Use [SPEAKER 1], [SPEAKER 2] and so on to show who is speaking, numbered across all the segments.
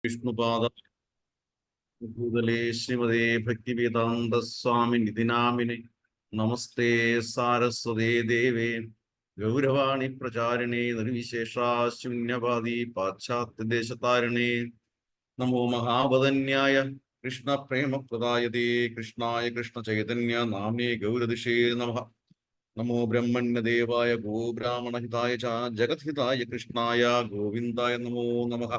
[SPEAKER 1] വിഷ്ണുപാദ ഭൂതലേ ശ്രീമതേ ഭക്തിവേദാന്ത സ്വാമി നിധിനാമിനെ നമസ്തേ സാരസ്വതേ ദേവേ ഗൗരവാണി പ്രചാരിണേ നിർവിശേഷാശൂന്യവാദി പാശ്ചാത്യദേശതാരിണേ നമോ മഹാവദന്യായ കൃഷ്ണ പ്രേമപ്രദായതേ കൃഷ്ണായ കൃഷ്ണ ചൈതന്യ നാമേ ഗൗരദിശേ നമഃ. നമോ ബ്രഹ്മണ്യദേവായ ഗോബ്രാഹ്മണഹിതായ ച ജഗദ്ഹിതായ കൃഷ്ണായ ഗോവിന്ദായ നമോ നമഃ.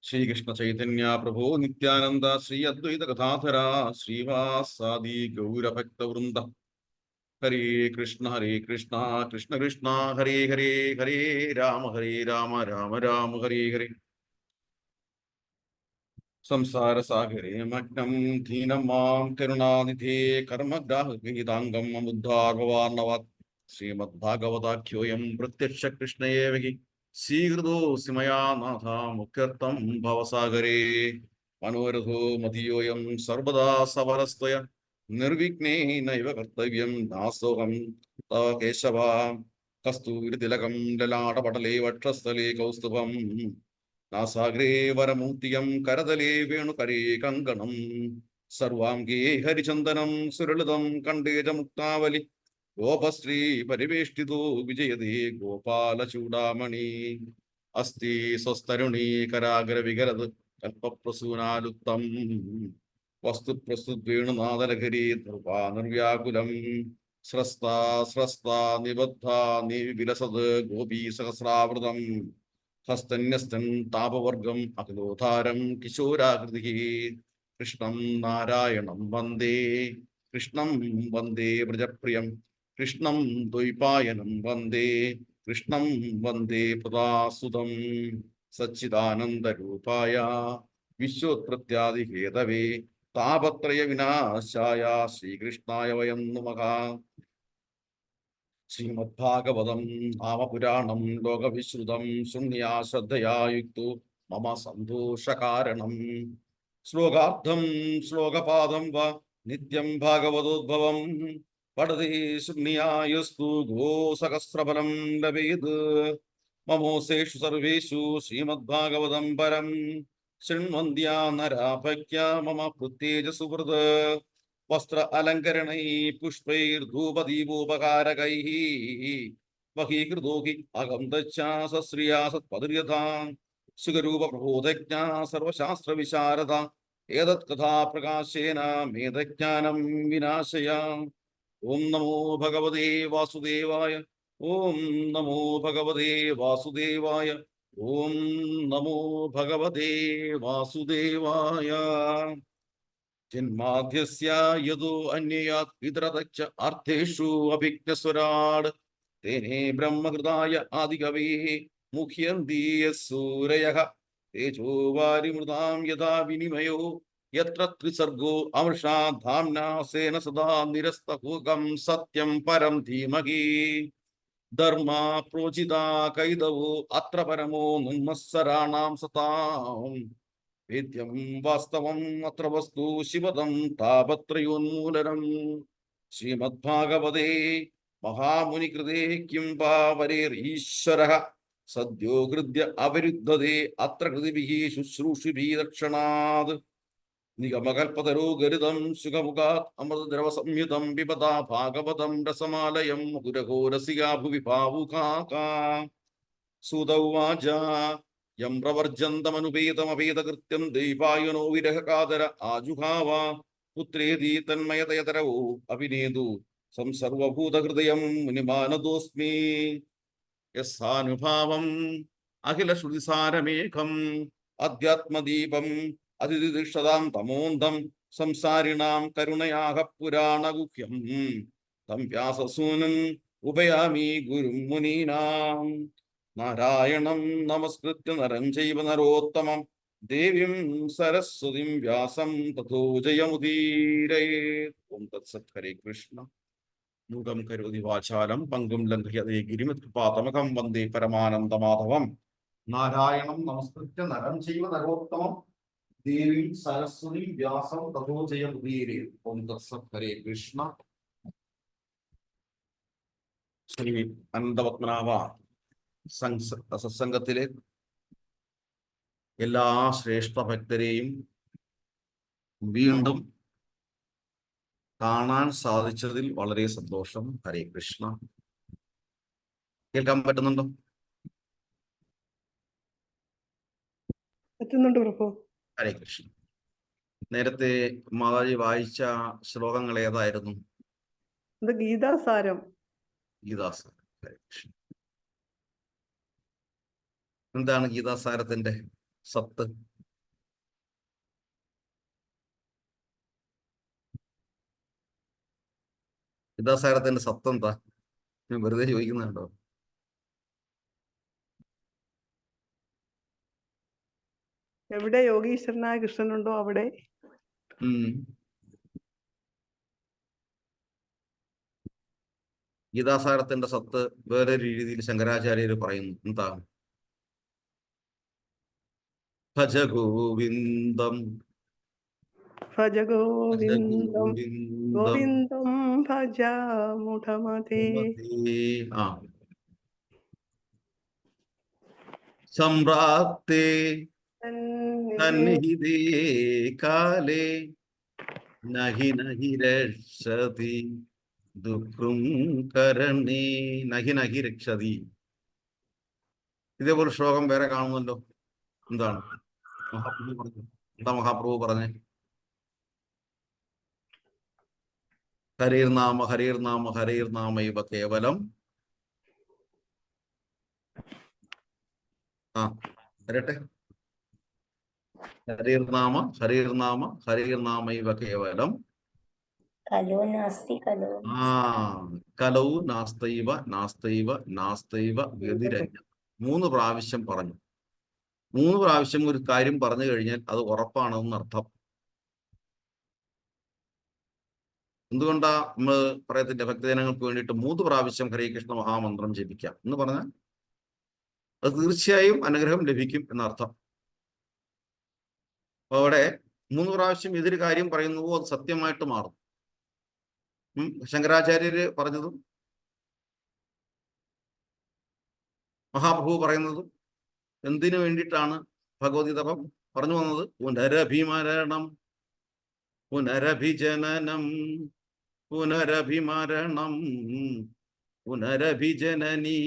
[SPEAKER 1] ശ്രീകൃഷ്ണ ചൈതന്യ പ്രഭോ നിത്യാനന്ദ ശ്രീ അദ്വൈത കഥാധര ശ്രീവാസാദി ഗൗരഭക്തവൃന്ദ. ഹരേ കൃഷ്ണ കൃഷ്ണ കൃഷ്ണ ഹരേ ഹരേ ഹരേ രാമ രാമ രാമ ഹരേ ഹരേ. സംസാരസാഗരേ മഗ്നം ദീനം മാം കരുണാനിധേ കർമ്മഗ്രാഹഗീതാംഗം അമുദ്ധാർഭവാർണവാത്. ശ്രീമദ്ഭാഗവതാഖ്യോയം പ്രത്യക്ഷ കൃഷ്ണയേവ ഹി സ്വീകൃതോऽസി മയാ നാഥ മുഖ്യർത്ഥം ഭവസാഗരേ. മനോരഥോ മതിയോയം സർവദാ സഫലസ്ത്വയ നിർവിഘ്നേനൈവ കർത്തവ്യം നാസോഹം തവ കേശവ. കസ്തൂരിതിലകം ലലാടപടലേ വക്ഷസ്ഥലേ കൗസ്തുഭം നാസാഗ്രേ വരമൂർത്തിയം കരതലേ വേണുകരേ കങ്കണം. സർവാംഗേ ഹരിചന്ദനം സുരളിതം കണ്ടേജ മുക്താവലി ഗോപശ്രീ പരിവേഷ്ടിതോ വിജയതേ ഗോപാലചൂടാമണി. അസ്തി സ്വസ്തരുണീ കരാഗ്രവികരത് കൽപ്പപ്രസൂനാലുക്തം വസ്തുപ്രസ്തുദ്വേണുനാദലഹരി നിർവാനിർവ്യാകുലം. സ്രസ്താ സ്രസ്താ നിബദ്ധാ നിവിലസത് ഗോപീ സഹസ്രാവൃതം. ഹസ്തന്യസ്തൻ താപവർഗം അഖിലോധാരം കിശോരാകൃതി. കൃഷ്ണം നാരായണം വന്ദേ കൃഷ്ണം വന്ദേ വ്രജപ്രിയം കൃഷ്ണം ദ്വൈപായനം വന്ദേ കൃഷ്ണം വന്ദേ പ്രദാസുതം. സച്ചിദാനന്ദരൂപായ വിശ്വോത്പത്യാദിഹേതവേ താപത്രയ വിനാശായ ശ്രീകൃഷ്ണായ വയം നമഃ. ശ്രീമദ്ഭാഗവതം നാമപുരാണം ലോകവിശ്രുതം ശൃണ്യാ ശ്രദ്ധയാ യുക്തോ മമ സന്തോഷകാരണം. ശ്ലോകാർത്ഥം ശ്ലോകപാദം വ നിത്യം ഭാഗവതോദ്ഭവം പഠതി ശൃണ്യായസ്തു ഗോസഹസ്രഫലം ലഭേത്. മമോസേഷു സർവേഷു ശ്രീമദ്ഭാഗവതം പരം ശൃണ്വന്ത്യാ നരാ ഭക്യാ മമ കൃത്യേജ സുഹൃത്. വസ്ത്ര അലങ്കരണൈ പുഷ്പൈർധൂപദീപോപകാരകൈ വഹീകൃതോ ഹി അഹം ദച്ഛാശ്രിയാ സത്പതിര്യഥാ. സുഖരൂപ പ്രബോധജ്ഞാ സർവശാസ്ത്ര വിശാരദ ഏതത് കഥാ പ്രകാശേന മേധജ്ഞാനം വിനാശയ. ഓം നമോ ഭഗവതേ വാസുദേവായ. ഓം നമോ ഭഗവതേ വാസുദേവായ. ഓം നമോ ഭഗവതേ വാസുദേവായ. ജന്മാദ്യസ്യ യദോ അന്യയാത് വിതരതശ്ച അർത്ഥേഷു അഭിജ്ഞസ്വരാട് തേനേ ബ്രഹ്മകൃതായ ആദികവേ മുഹ്യന്തി യസ്സൂരയഃ. തേജോ വാരിമൃതാം യഥാ വിനിമയോ യത്ര ത്രിസർഗോ അമൃഷാ ധാമ്നാ സ്വേന സദാ നിരസ്തകുഹകം സത്യം പരം ധീമഹി. ധർമാ പ്രോചിതാ കൈതവോ അത്ര പരമോ നിർമ്മത്സരാണാം സതാം. വേദ്യം വാസ്തവം അത്ര വസ്തു ശിവദം താപത്രയോന്മൂലനം. ശ്രീമദ്ഭാഗവതേ മഹാമുനികൃതേ കിം പാവരേരീശ്വരഃ സദ്യോ ഹൃദ്യ അവരുദ്ധതേ അത്ര കൃതിഭിः ശുശ്രൂഷിഭിः ദക്ഷണാത്. നിഗമകൽപതരോ ഗരിതം സുഖമുഖാത് അമൃതദ്രവ സംയുതം പിബതാ ഭാഗവതം രസമാലയം മുകുരഘോരസികാ ഭുവി ഭാവുകാകാ. സൂത ഉവാച യം പ്രവർജന്തമനുപേതമപേതകൃത്യം ദൈവായനോ വിരഹകാതര ആജുഹാവ. പുത്രേതി തന്മയതയതരവോ അഭിനേതു സംസർവഭൂതഹൃദയം മുനിമാനതോസ്മി. യസ്സാനുഭാവം അഖിലശ്രുതിസാരമേഘം അധ്യാത്മദീപം അതിദിക്ഷതാം തമോന്ധം സംസാരിണാം കരുണയാഹ പുരാണഗുഹ്യം. തം വ്യാസസൂനം ഉപയാമി ഗുരും മുനീനാം. നാരായണം നമസ്കൃത്യ നരം ചൈവ നരോത്തമം ദേവീം സരസ്വതീം വ്യാസം തതോ ജയമുദീരയേത്. ഓം തത്സത്. ഹരേ കൃഷ്ണ. മൂകം കരോതി വാചാലം പങ്കും ലംഘയതേ ഗിരിമത്കൃപാതമകം വന്ദേ പരമാനന്ദമാധവം. നാരായണം നമസ്കൃത്യ നരം ചൈവ നരോത്തമം ദേവീം സരസ്വതീം വ്യാസം തതോ ജയമുദീരയേത്. ഓം തത്സത്. ഹരേ കൃഷ്ണ. ശ്രീ അനന്തപത്മനാഭ സത്സംഗത്തിലെ എല്ലാ ശ്രേഷ്ഠ ഭക്തരെയും വീണ്ടും കാണാൻ സാധിച്ചതിൽ വളരെ സന്തോഷം. ഹരേ കൃഷ്ണ. കേൾക്കാൻ പറ്റുന്നുണ്ടോ?
[SPEAKER 2] പറ്റുന്നുണ്ട് പ്രഭു.
[SPEAKER 1] ഹരേ കൃഷ്ണ. നേരത്തെ മാതാജി വായിച്ച ശ്ലോകങ്ങൾ ഏതായിരുന്നു?
[SPEAKER 2] അത് ഗീതാസാരം.
[SPEAKER 1] ഗീതാസാരം. ഹരേ കൃഷ്ണ. എന്താണ് ഗീതാസാരത്തിന്റെ സത്ത്? ഗീതാസാരത്തിന്റെ സത്ത് എന്താ? ഞാൻ വെറുതെ ചോദിക്കുന്നുണ്ടോ?
[SPEAKER 2] എവിടെ യോഗീശ്വരനായ കൃഷ്ണനുണ്ടോ അവിടെ.
[SPEAKER 1] ഗീതാസാരത്തിന്റെ സത്ത് വേറൊരു രീതിയിൽ ശങ്കരാചാര്യർ പറയുന്നു. എന്താ? ഭജ ഗോവിന്ദം
[SPEAKER 2] ഭജ
[SPEAKER 1] ഭജ
[SPEAKER 2] ഗോവിന്ദം
[SPEAKER 1] ഗോവിന്ദം
[SPEAKER 2] ഗോവിന്ദം ഭജ മുഠമതേ.
[SPEAKER 1] ആ സംപ്രാപ്തേ സന്നിഹിതേ കാലേ നഹി നഹി രക്ഷതി ദുഃഖം കരണേ നഹി നഹി രക്ഷതി. ഇതേപോലെ ശ്ലോകം വേറെ കാണുമല്ലോ. എന്താണ് മഹാപ്രഭു പറഞ്ഞു? എന്താ മഹാപ്രഭു പറഞ്ഞേ? ഹരിർനാമ ഹരിർനാമ ഹരിർനാമ ഇവ കേവലം. വരട്ടെ. ഹരിർനാമ ഹരിർനാമ ഹരിർനാമ ഇവ കേവലം
[SPEAKER 3] കലോ നാസ്തി കലോ
[SPEAKER 1] കലൗ നാസ്തൈവ നാസ്തൈവ നാസ്തൈവ വ്യതിരഞ്ജ. 3 പ്രാവശ്യം പറഞ്ഞു. 3 പ്രാവശ്യം ഒരു കാര്യം പറഞ്ഞു കഴിഞ്ഞാൽ അത് ഉറപ്പാണെന്നർത്ഥം. എന്തുകൊണ്ടാ നമ്മൾ പറയത്തിന്റെ ഭക്തജനങ്ങൾക്ക് വേണ്ടിയിട്ട് 3 പ്രാവശ്യം ഹരേ കൃഷ്ണ മഹാമന്ത്രം ജപിക്കാം എന്ന് പറഞ്ഞാൽ അത് തീർച്ചയായും അനുഗ്രഹം ലഭിക്കും എന്നർത്ഥം. അപ്പൊ അവിടെ 3 പ്രാവശ്യം ഏതൊരു കാര്യം പറയുന്നുവോ അത് സത്യമായിട്ട് മാറും. ശങ്കരാചാര്യര് പറഞ്ഞതും മഹാപ്രഭു പറയുന്നതും എന്തിനു വേണ്ടിയിട്ടാണ് ഭഗവത്ഗീത പറഞ്ഞു വന്നത്? പുനരഭിമരണം പുനരഭിജനനം പുനരഭിമരണം പുനരഭിജനനീ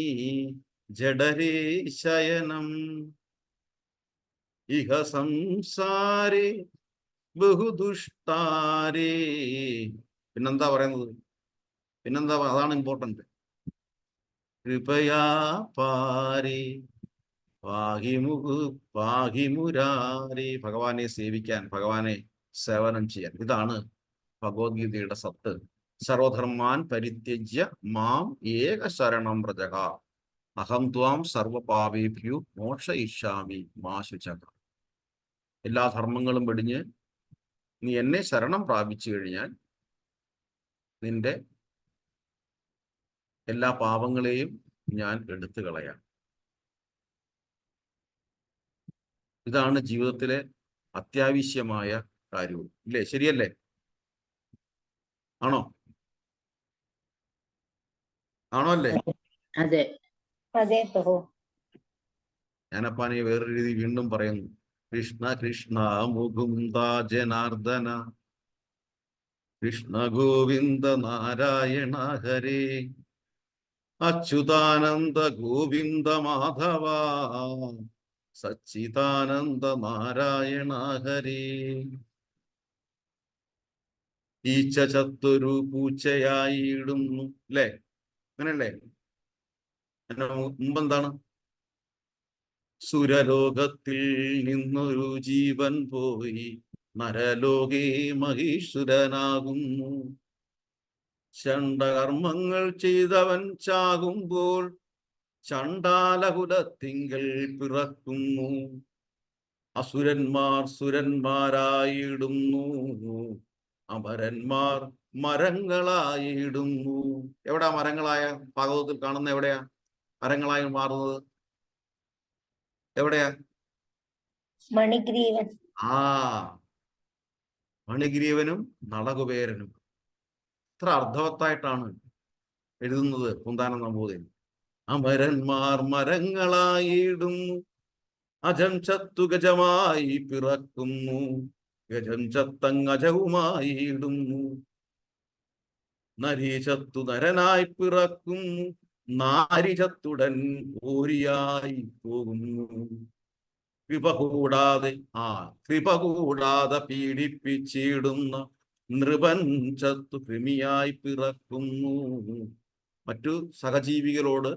[SPEAKER 1] ജഡരേ ശയനം ഇഹ സംസാരേ ബഹുദുഷ്ടാരേ. പിന്നെന്താ പറയുന്നത്? പിന്നെന്താ? അതാണ് ഇമ്പോർട്ടന്റ്. കൃപയാ പാരി പാഹിമുരാരി. ഭഗവാനെ സേവിക്കാൻ, ഭഗവാനെ സേവനം ചെയ്യാൻ. ഇതാണ് ഭഗവത്ഗീതയുടെ സത്ത്. സർവധർമാൻ പരിത്യജ്യ മാം ഏക ശരണം വ്രജഃ അഹം ത്വാം സർവപാപേഭ്യോ മോക്ഷയിഷ്യാമി മാ ശുചഃ. എല്ലാ ധർമ്മങ്ങളും വെടിഞ്ഞ് നീ എന്നെ ശരണം പ്രാപിച്ചു കഴിഞ്ഞാൽ നിന്റെ എല്ലാ പാപങ്ങളെയും ഞാൻ എടുത്തു കളയാം. ഇതാണ് ജീവിതത്തിലെ അത്യാവശ്യമായ കാര്യവും. ഇല്ലേ? ശരിയല്ലേ? ആണോ? ആണോ അല്ലേ?
[SPEAKER 3] അതെ അതെ പ്രഭു.
[SPEAKER 1] ഞാനപ്പാനെ വേറൊരു രീതി വീണ്ടും പറയുന്നു. കൃഷ്ണ കൃഷ്ണ മുകുന്ദ ജനാർദ്ദന കൃഷ്ണ ഗോവിന്ദ നാരായണ ഹരേ അച്യുതാനന്ദ ഗോവിന്ദ മാധവ സച്ചിദാനന്ദ നാരായണ ഹരേ. ഈച്ച ചത്തൊരു പൂച്ചയായിടുന്നു. അല്ലേ? അങ്ങനെയല്ലേ? അതിന് മുമ്പെന്താണ്? സുരലോകത്തിൽ നിന്നൊരു ജീവൻ പോയി നരലോകേ മഹീശ്വരനാകുന്നു. ചണ്ഡകർമ്മങ്ങൾ ചെയ്തവൻ ചാകുമ്പോൾ ചണ്ഡാലകുലത്തിങ്കൽ പിറക്കുന്നു. അസുരന്മാർ സുരന്മാരായിടുന്നു, അമരന്മാർ മരങ്ങളായിടുന്നു. എവിടാ മരങ്ങളായ ഭാഗവതത്തിൽ കാണുന്ന? എവിടെയാ മരങ്ങളായി മാറുന്നത്? എവിടെയാ?
[SPEAKER 3] മണിഗ്രീവൻ.
[SPEAKER 1] മണിഗ്രീവനും നളകുബേരനും. എത്ര അർത്ഥവത്തായിട്ടാണ് എഴുതുന്നത് പൂന്താനം നമ്പൂതിരി. അമരന്മാർ മരങ്ങളായിടുന്നു, അജം ചത്തു ഗജമായി പിറക്കുന്നു, ഗജം ചത്തങ്ങജവുമായി ഇടുന്നു. നരി ചത്തു നരനായി പിറക്കുന്നു, നാരി ചത്തുടൻ ഓരിയായി പോകുന്നു. കൃപ കൂടാതെ പീഡിപ്പിച്ചിടുന്ന നൃപൻ ചത്തു കൃമിയായി പിറക്കുന്നു. മറ്റു സഹജീവികളോട്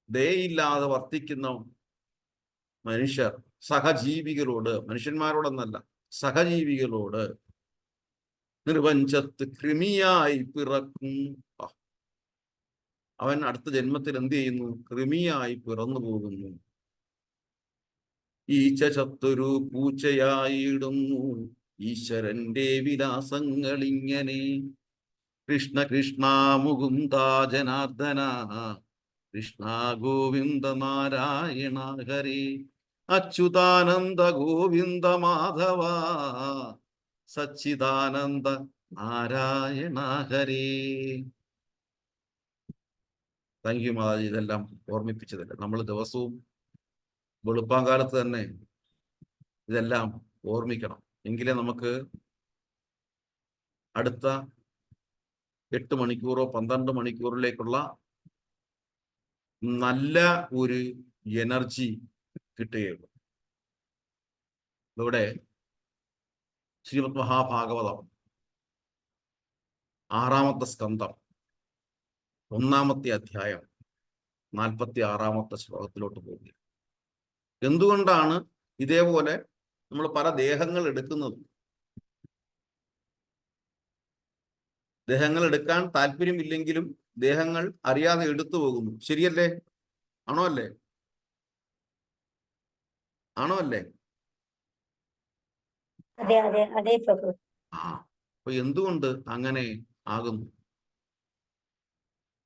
[SPEAKER 1] ദയയില്ലാതെ വർത്തിക്കുന്ന മനുഷ്യർ, സഹജീവികളോട്, മനുഷ്യന്മാരോടൊന്നല്ല, സഹജീവികളോട് നിർവഞ്ചത്ത് കൃമിയായി പിറക്കും. അവൻ അടുത്ത ജന്മത്തിൽ എന്ത് ചെയ്യുന്നു? കൃമിയായി പിറന്നു പോകുന്നു. ഈച്ച ചത്തൊരു പൂച്ചയായിടുന്നു, ഈശ്വരന്റെ വിലാസങ്ങൾ ഇങ്ങനെ. കൃഷ്ണ കൃഷ്ണ മുകുന്ദ ജനാർദ്ദന, കൃഷ്ണ ഗോവിന്ദ നാരായണ ഹരി, അച്യുതാനന്ദ ഗോവിന്ദ മാധവ, സച്ചിദാനന്ദ നാരായണ ഹരി. താങ്ക് യു മാതാജി, ഇതെല്ലാം ഓർമ്മിപ്പിച്ചതല്ലേ. നമ്മൾ ദിവസവും വെളുപ്പാങ്കാലത്ത് തന്നെ ഇതെല്ലാം ഓർമ്മിക്കണം. എങ്കിലേ നമുക്ക് അടുത്ത 8 മണിക്കൂറോ 12 മണിക്കൂറിലേക്കുള്ള നല്ല ഒരു എനർജി കിട്ടുകയുള്ളൂ. ഇവിടെ ശ്രീമദ് മഹാഭാഗവതം 6-ാമത്തെ സ്കന്ധം 1-ാമത്തെ അധ്യായം 46-ാമത്തെ ശ്ലോകത്തിലോട്ട് പോകുക. എന്തുകൊണ്ടാണ് ഇതേപോലെ നമ്മൾ പല ദേഹങ്ങൾ എടുക്കുന്നത്? ദേഹങ്ങൾ എടുക്കാൻ താല്പര്യമില്ലെങ്കിലും ദേഹങ്ങൾ അറിയാതെ എടുത്തു പോകുന്നു. ശരിയല്ലേ? ആണോ അല്ലേ? ആണോ അല്ലേ?
[SPEAKER 3] അതെ അതെ അതെ പ്രഭു.
[SPEAKER 1] അപ്പൊ എന്തുകൊണ്ട് അങ്ങനെ ആകുന്നു?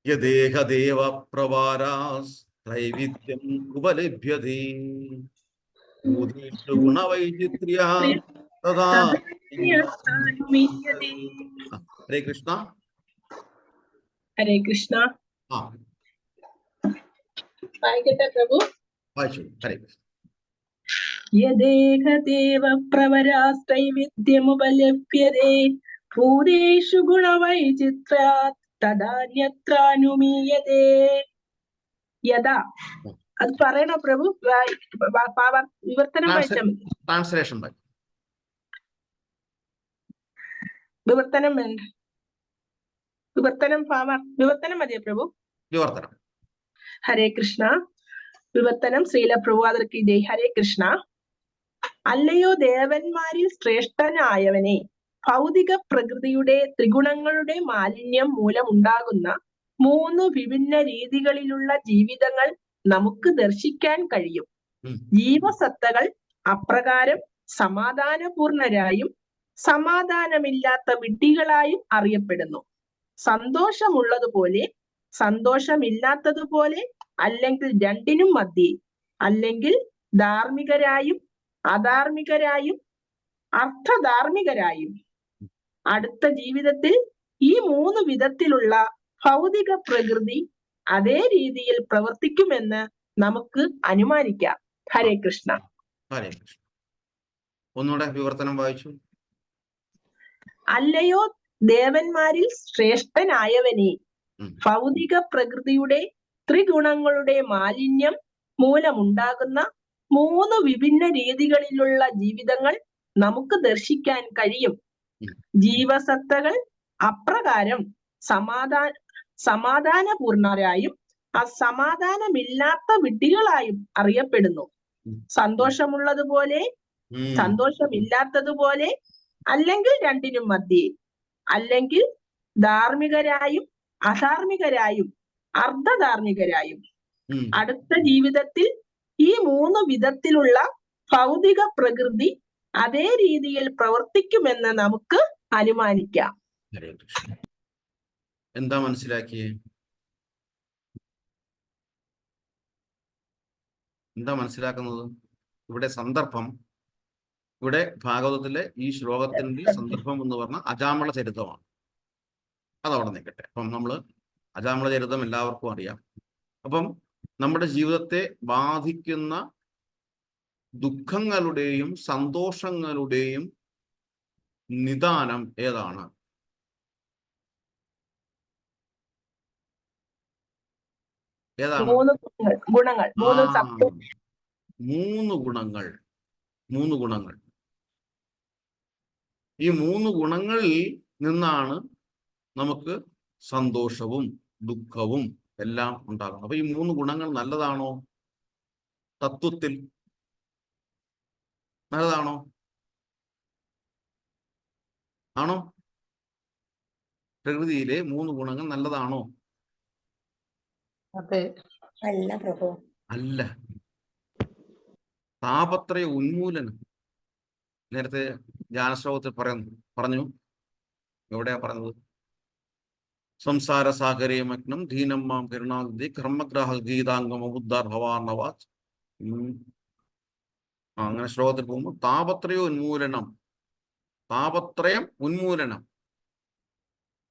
[SPEAKER 1] യദേഹദേവ പ്രവാരാസ് ത്രൈവിധ്യം ഉപലഭ്യതേ, ഗുണവൈചിത്ര്യാ തഥാ. ഹരേ കൃഷ്ണ.
[SPEAKER 4] ഹരേ കൃഷ്ണ.
[SPEAKER 1] ആ,
[SPEAKER 4] വായിക്കട്ടെ പ്രഭു.
[SPEAKER 1] വായിച്ചു. ഹരേ കൃഷ്ണ.
[SPEAKER 4] യദേഹദേവ പ്രവരാസ്ത്രൈവിദ്യമുപലഭ്യതേ, ഭൂതേഷു ഗുണവൈചിത്ര്യാത് തദാന്യത്രാനുമീയതേ. യഥാ, അത് പറയണോ പ്രഭു? വിവർത്തനം വായിച്ചാൽ മതി.
[SPEAKER 1] ട്രാൻസ്ലേഷൻ വായി.
[SPEAKER 4] വിവർത്തനം വേണ്ട. വിവർത്തനം മതിയോ പ്രഭു?
[SPEAKER 1] വിവർത്തനം.
[SPEAKER 4] ഹരേ കൃഷ്ണ. വിവർത്തനം ശ്രീല പ്രഭുപാദർക്ക് ജയ്. ഹരേ കൃഷ്ണ. അല്ലയോ ദേവന്മാരിൽ ശ്രേഷ്ഠനായവനെ, ഭൗതിക പ്രകൃതിയുടെ ത്രിഗുണങ്ങളുടെ മാലിന്യം മൂലമുണ്ടാകുന്ന 3 വിഭിന്ന രീതികളിലുള്ള ജീവിതങ്ങൾ നമുക്ക് ദർശിക്കാൻ കഴിയും. ജീവസത്തകൾ അപ്രകാരം സമാധാനപൂർണരായും സമാധാനമില്ലാത്ത വിഡ്ഢികളായും അറിയപ്പെടുന്നു. സന്തോഷമുള്ളതുപോലെ സന്തോഷമില്ലാത്തതുപോലെ, അല്ലെങ്കിൽ രണ്ടിനും മധ്യേ, അല്ലെങ്കിൽ ധാർമ്മികരായും അധാർമികരായും അർത്ഥധാർമ്മികരായും. അടുത്ത ജീവിതത്തിൽ ഈ 3 വിധത്തിലുള്ള ഭൗതിക പ്രകൃതി അതേ രീതിയിൽ പ്രവർത്തിക്കുമെന്ന് നമുക്ക് അനുമാനിക്കാം. ഹരേ കൃഷ്ണ.
[SPEAKER 1] ഹരേ കൃഷ്ണ. ഒന്നുകൂടെ വിവർത്തനം വായിച്ചു.
[SPEAKER 4] അല്ലയോ ദേവന്മാരിൽ ശ്രേഷ്ഠനായവനെ, ഭൗതിക പ്രകൃതിയുടെ ത്രിഗുണങ്ങളുടെ മാലിന്യം മൂലമുണ്ടാകുന്ന 3 വിഭിന്ന രീതികളിലുള്ള ജീവിതങ്ങൾ നമുക്ക് ദർശിക്കാൻ കഴിയും. ജീവസത്തകൾ അപ്രകാരം സമാധാനപൂർണരായും അസമാധാനമില്ലാത്ത വിഡ്ഢികളായും അറിയപ്പെടുന്നു. സന്തോഷമുള്ളതുപോലെ സന്തോഷമില്ലാത്തതുപോലെ, അല്ലെങ്കിൽ രണ്ടിനും മധ്യേ, അല്ലെങ്കിൽ ധാർമ്മികരായും അധാർമികരായും അർദ്ധധാർമ്മികരായും. അടുത്ത ജീവിതത്തിൽ ഈ 3 വിധത്തിലുള്ള ഭൗതിക പ്രകൃതി അതേ രീതിയിൽ പ്രവർത്തിക്കുമെന്ന് നമുക്ക് അനുമാനിക്കാം.
[SPEAKER 1] എന്താ മനസ്സിലാക്കിയേ? എന്താ മനസ്സിലാക്കുന്നത്? ഇവിടെ സന്ദർഭം, ഇവിടെ ഭാഗവതത്തിലെ ഈ ശ്ലോകത്തിന്റെ സന്ദർഭം എന്ന് പറഞ്ഞാൽ അജാമള ചരിതമാണ്. അതവിടെ നിൽക്കട്ടെ. അപ്പം നമ്മൾ അജാമള ചരിതം എല്ലാവർക്കും അറിയാം. അപ്പം നമ്മുടെ ജീവിതത്തെ ബാധിക്കുന്ന ദുഃഖങ്ങളുടെയും സന്തോഷങ്ങളുടെയും നിദാനം ഏതാണ്? ഏതാണ്?
[SPEAKER 4] മൂന്ന് ഗുണങ്ങൾ, മൂന്ന് സത്വ.
[SPEAKER 1] മൂന്ന് ഗുണങ്ങൾ. ഈ മൂന്ന് ഗുണങ്ങളിൽ നിന്നാണ് നമുക്ക് സന്തോഷവും ദുഃഖവും എല്ലാം ഉണ്ടാകുന്നത്. അപ്പൊ ഈ മൂന്ന് ഗുണങ്ങൾ നല്ലതാണോ? തത്വത്തിൽ നല്ലതാണോ? ആണോ? പ്രകൃതിയിലെ മൂന്ന് ഗുണങ്ങൾ നല്ലതാണോ?
[SPEAKER 3] അല്ല പ്രഭു.
[SPEAKER 1] അല്ല. താപത്രയ ഉന്മൂലനം നേരത്തെ ജ്ഞാനശ്ലോകത്തിൽ പറഞ്ഞു. എവിടെയാ പറഞ്ഞത്? സംസാര സാഗരേ മഗ്നം ധീനം മാം കരുണാനിധി കർമ്മഗ്രാഹ ഗീതാംഗം അബുദ്ധാർ ഭവാർണവാച്. അങ്ങനെ ശ്ലോകത്തിൽ പോകുമ്പോൾ താപത്രയം ഉന്മൂലനം,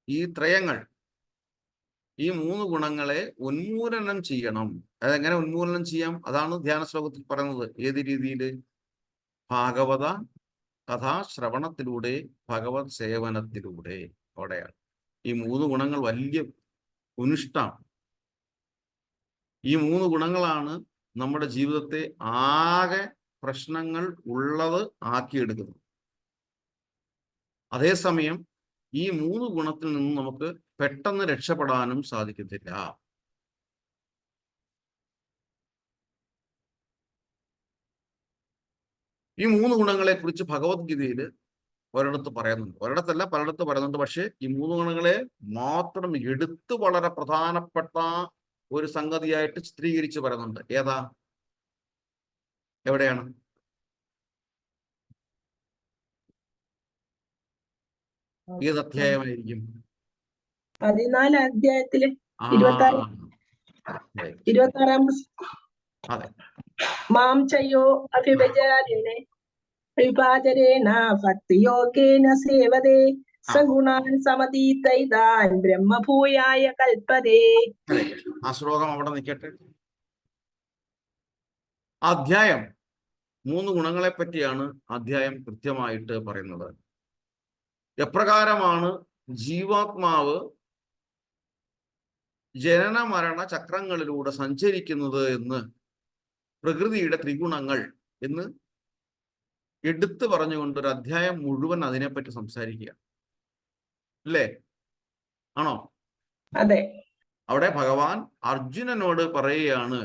[SPEAKER 1] ഈ ത്രയങ്ങൾ, ഈ മൂന്ന് ഗുണങ്ങളെ ഉന്മൂലനം ചെയ്യണം. അതെങ്ങനെ ഉന്മൂലനം ചെയ്യാം? അതാണ് ധ്യാന ശ്ലോകത്തിൽ പറയുന്നത്. ഏത് രീതിയിൽ? ഭാഗവത കഥാശ്രവണത്തിലൂടെ, ഭഗവത് സേവനത്തിലൂടെ. അവിടെയാണ് ഈ മൂന്ന് ഗുണങ്ങൾ വലിയ ഉനിഷ്ഠമാണ്. ഈ മൂന്ന് ഗുണങ്ങളാണ് നമ്മുടെ ജീവിതത്തെ ആകെ പ്രശ്നങ്ങൾ ഉള്ളത് ആക്കിയെടുക്കുന്നത്. അതേസമയം ഈ മൂന്ന് ഗുണത്തിൽ നിന്നും നമുക്ക് പെട്ടെന്ന് രക്ഷപ്പെടാനും സാധിക്കത്തില്ല. ഈ മൂന്ന് ഗുണങ്ങളെ കുറിച്ച് ഭഗവത്ഗീതയിൽ ഒരിടത്ത് പറയുന്നുണ്ട്, ഒരിടത്തല്ല പലയിടത്ത് പറയുന്നുണ്ട്. പക്ഷെ ഈ മൂന്ന് ഗുണങ്ങളെ മാത്രം എടുത്ത് വളരെ പ്രധാനപ്പെട്ട ഒരു സംഗതിയായിട്ട് ചിത്രീകരിച്ച് പറയുന്നുണ്ട്. ഏതാ? എവിടെയാണ്? ഏത് അധ്യായമായിരിക്കും?
[SPEAKER 4] 14 അധ്യായത്തില് 26-ാം.
[SPEAKER 1] അതെ.
[SPEAKER 4] മാം ചയോ അഭിഭജാരിണേ വിഭാജരേണ ഭക്തിയോഗേന സേവതേ സഗുണാൻ സമതീതൈതാൻ ബ്രഹ്മഭൂയായ കൽപ്പതേ.
[SPEAKER 1] ആ ശ്ലോകം അവിടെ നിൽക്കട്ടെ. അധ്യായം മൂന്ന് ഗുണങ്ങളെ പറ്റിയാണ് അധ്യായം കൃത്യമായിട്ട് പറയുന്നത്. എപ്രകാരമാണ് ജീവാത്മാവ് ജനന മരണ ചക്രങ്ങളിലൂടെ സഞ്ചരിക്കുന്നത് എന്ന്, പ്രകൃതിയുടെ ത്രിഗുണങ്ങൾ എന്ന് എടുത്തു പറഞ്ഞുകൊണ്ട് ഒരു അധ്യായം മുഴുവൻ അതിനെപ്പറ്റി സംസാരിക്കുക അല്ലേ? ആണോ?
[SPEAKER 4] അതെ.
[SPEAKER 1] അവിടെ ഭഗവാൻ അർജുനനോട് പറയുകയാണ്,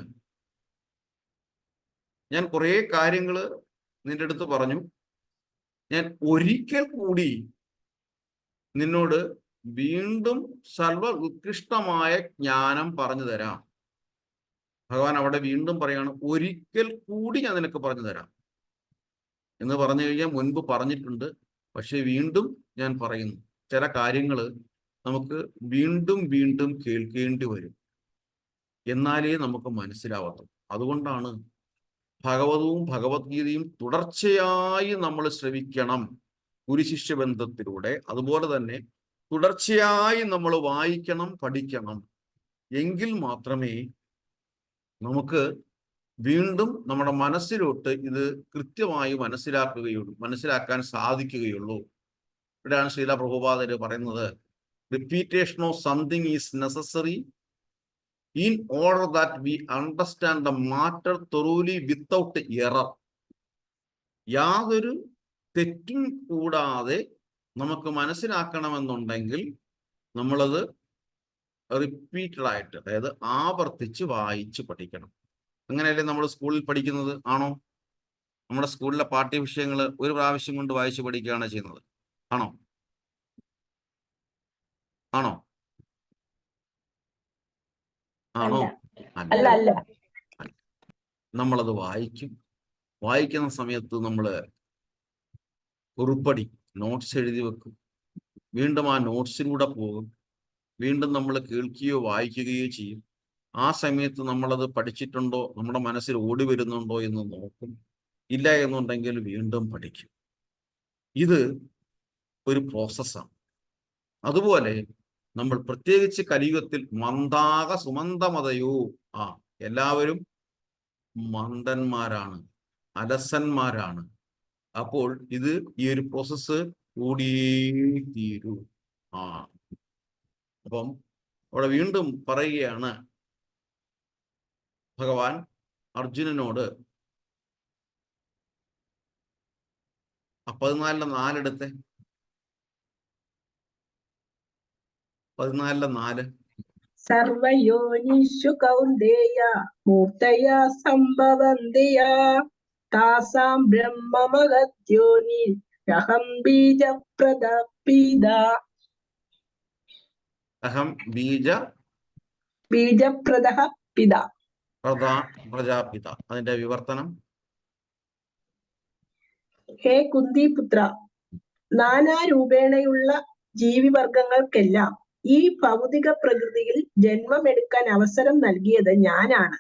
[SPEAKER 1] ഞാൻ കുറെ കാര്യങ്ങൾ നിന്റെ അടുത്ത് പറഞ്ഞു, ഞാൻ ഒരിക്കൽ കൂടി നിന്നോട് വീണ്ടും സർവ ഉത്കൃഷ്ടമായ ജ്ഞാനം പറഞ്ഞു തരാം. ഭഗവാൻ അവിടെ വീണ്ടും പറയാണ്, ഒരിക്കൽ കൂടി ഞാൻ നിനക്ക് പറഞ്ഞു തരാം എന്ന് പറഞ്ഞു കഴിഞ്ഞാൽ മുൻപ് പറഞ്ഞിട്ടുണ്ട്, പക്ഷെ വീണ്ടും ഞാൻ പറയുന്നു. ചില കാര്യങ്ങൾ നമുക്ക് വീണ്ടും വീണ്ടും കേൾക്കേണ്ടി വരും, എന്നാലേ നമുക്ക് മനസ്സിലാവത്തുള്ളൂ. അതുകൊണ്ടാണ് ഭഗവതവും ഭഗവത്ഗീതയും തുടർച്ചയായി നമ്മൾ ശ്രവിക്കണം, ഗുരുശിഷ്യ ബന്ധത്തിലൂടെ. അതുപോലെ തന്നെ തുടർച്ചയായി നമ്മൾ വായിക്കണം, പഠിക്കണം. എങ്കിൽ മാത്രമേ നമുക്ക് വീണ്ടും നമ്മുടെ മനസ്സിലോട്ട് ഇത് കൃത്യമായി മനസ്സിലാക്കാൻ സാധിക്കുകയുള്ളൂ. ഇവിടെയാണ് ശ്രീല പ്രഭുപാദര് പറയുന്നത്, repetition of something is necessary in order that we understand the matter thoroughly without error. യാതൊരു തെറ്റും കൂടാതെ നമുക്ക് മനസ്സിലാക്കണമെന്നുണ്ടെങ്കിൽ നമ്മളത് റിപ്പീറ്റഡായിട്ട്, അതായത് ആവർത്തിച്ച് വായിച്ച് പഠിക്കണം. അങ്ങനെയല്ലേ നമ്മൾ സ്കൂളിൽ പഠിക്കുന്നത്? ആണോ? നമ്മുടെ സ്കൂളിലെ പാഠ്യവിഷയങ്ങൾ ഒരു പ്രാവശ്യം കൊണ്ട് വായിച്ച് പഠിക്കുകയാണ് ചെയ്യുന്നത്. ആണോ? ആണോ? ആണോ?
[SPEAKER 4] അല്ല അല്ല.
[SPEAKER 1] നമ്മളത് വായിക്കുന്ന സമയത്ത് നമ്മൾ കുറിപ്പടി നോട്ട്സ് എഴുതി വെക്കും, വീണ്ടും ആ നോട്ട്സിലൂടെ പോകും, വീണ്ടും നമ്മൾ കേൾക്കുകയോ വായിക്കുകയോ ചെയ്യും. ആ സമയത്ത് നമ്മളത് പഠിച്ചിട്ടുണ്ടോ, നമ്മുടെ മനസ്സിൽ ഓടി വരുന്നുണ്ടോ എന്ന് നോക്കും. ഇല്ല എന്നുണ്ടെങ്കിൽ വീണ്ടും പഠിക്കും. ഇത് ഒരു പ്രോസസ്സാണ്. അതുപോലെ നമ്മൾ പ്രത്യേകിച്ച് കലിയുഗത്തിൽ മന്ദാക സുമന്ദമതയോ, എല്ലാവരും മന്ദന്മാരാണ്, അലസന്മാരാണ്. അപ്പോൾ ഇത് ഈ ഒരു പ്രോസസ്സ് കൂടിയേ തീരൂ. അപ്പം അവിടെ വീണ്ടും പറയുകയാണ് ഭഗവാൻ അർജുനനോട്. 14:4 14:4
[SPEAKER 4] സർവയോനിഷു കൗന്ദേയ മൂർത്തയ സംഭവന്തിയ താസാം ബ്രഹ്മമഹദ്യോനി അഹം ബീജപ്രദപിത.
[SPEAKER 1] അഹം
[SPEAKER 4] ബീജപ്രദഃ പിത.
[SPEAKER 1] പ്രജാപിത. അതിന്റെ വിവർത്തനം:
[SPEAKER 4] ഹേ കുന്തിപുത്ര, നാനാരൂപേണയുള്ള ജീവിവർഗങ്ങൾക്കെല്ലാം ഈ ഭൗതിക പ്രകൃതിയിൽ ജന്മമെടുക്കാൻ അവസരം നൽകിയത് ഞാനാണ്.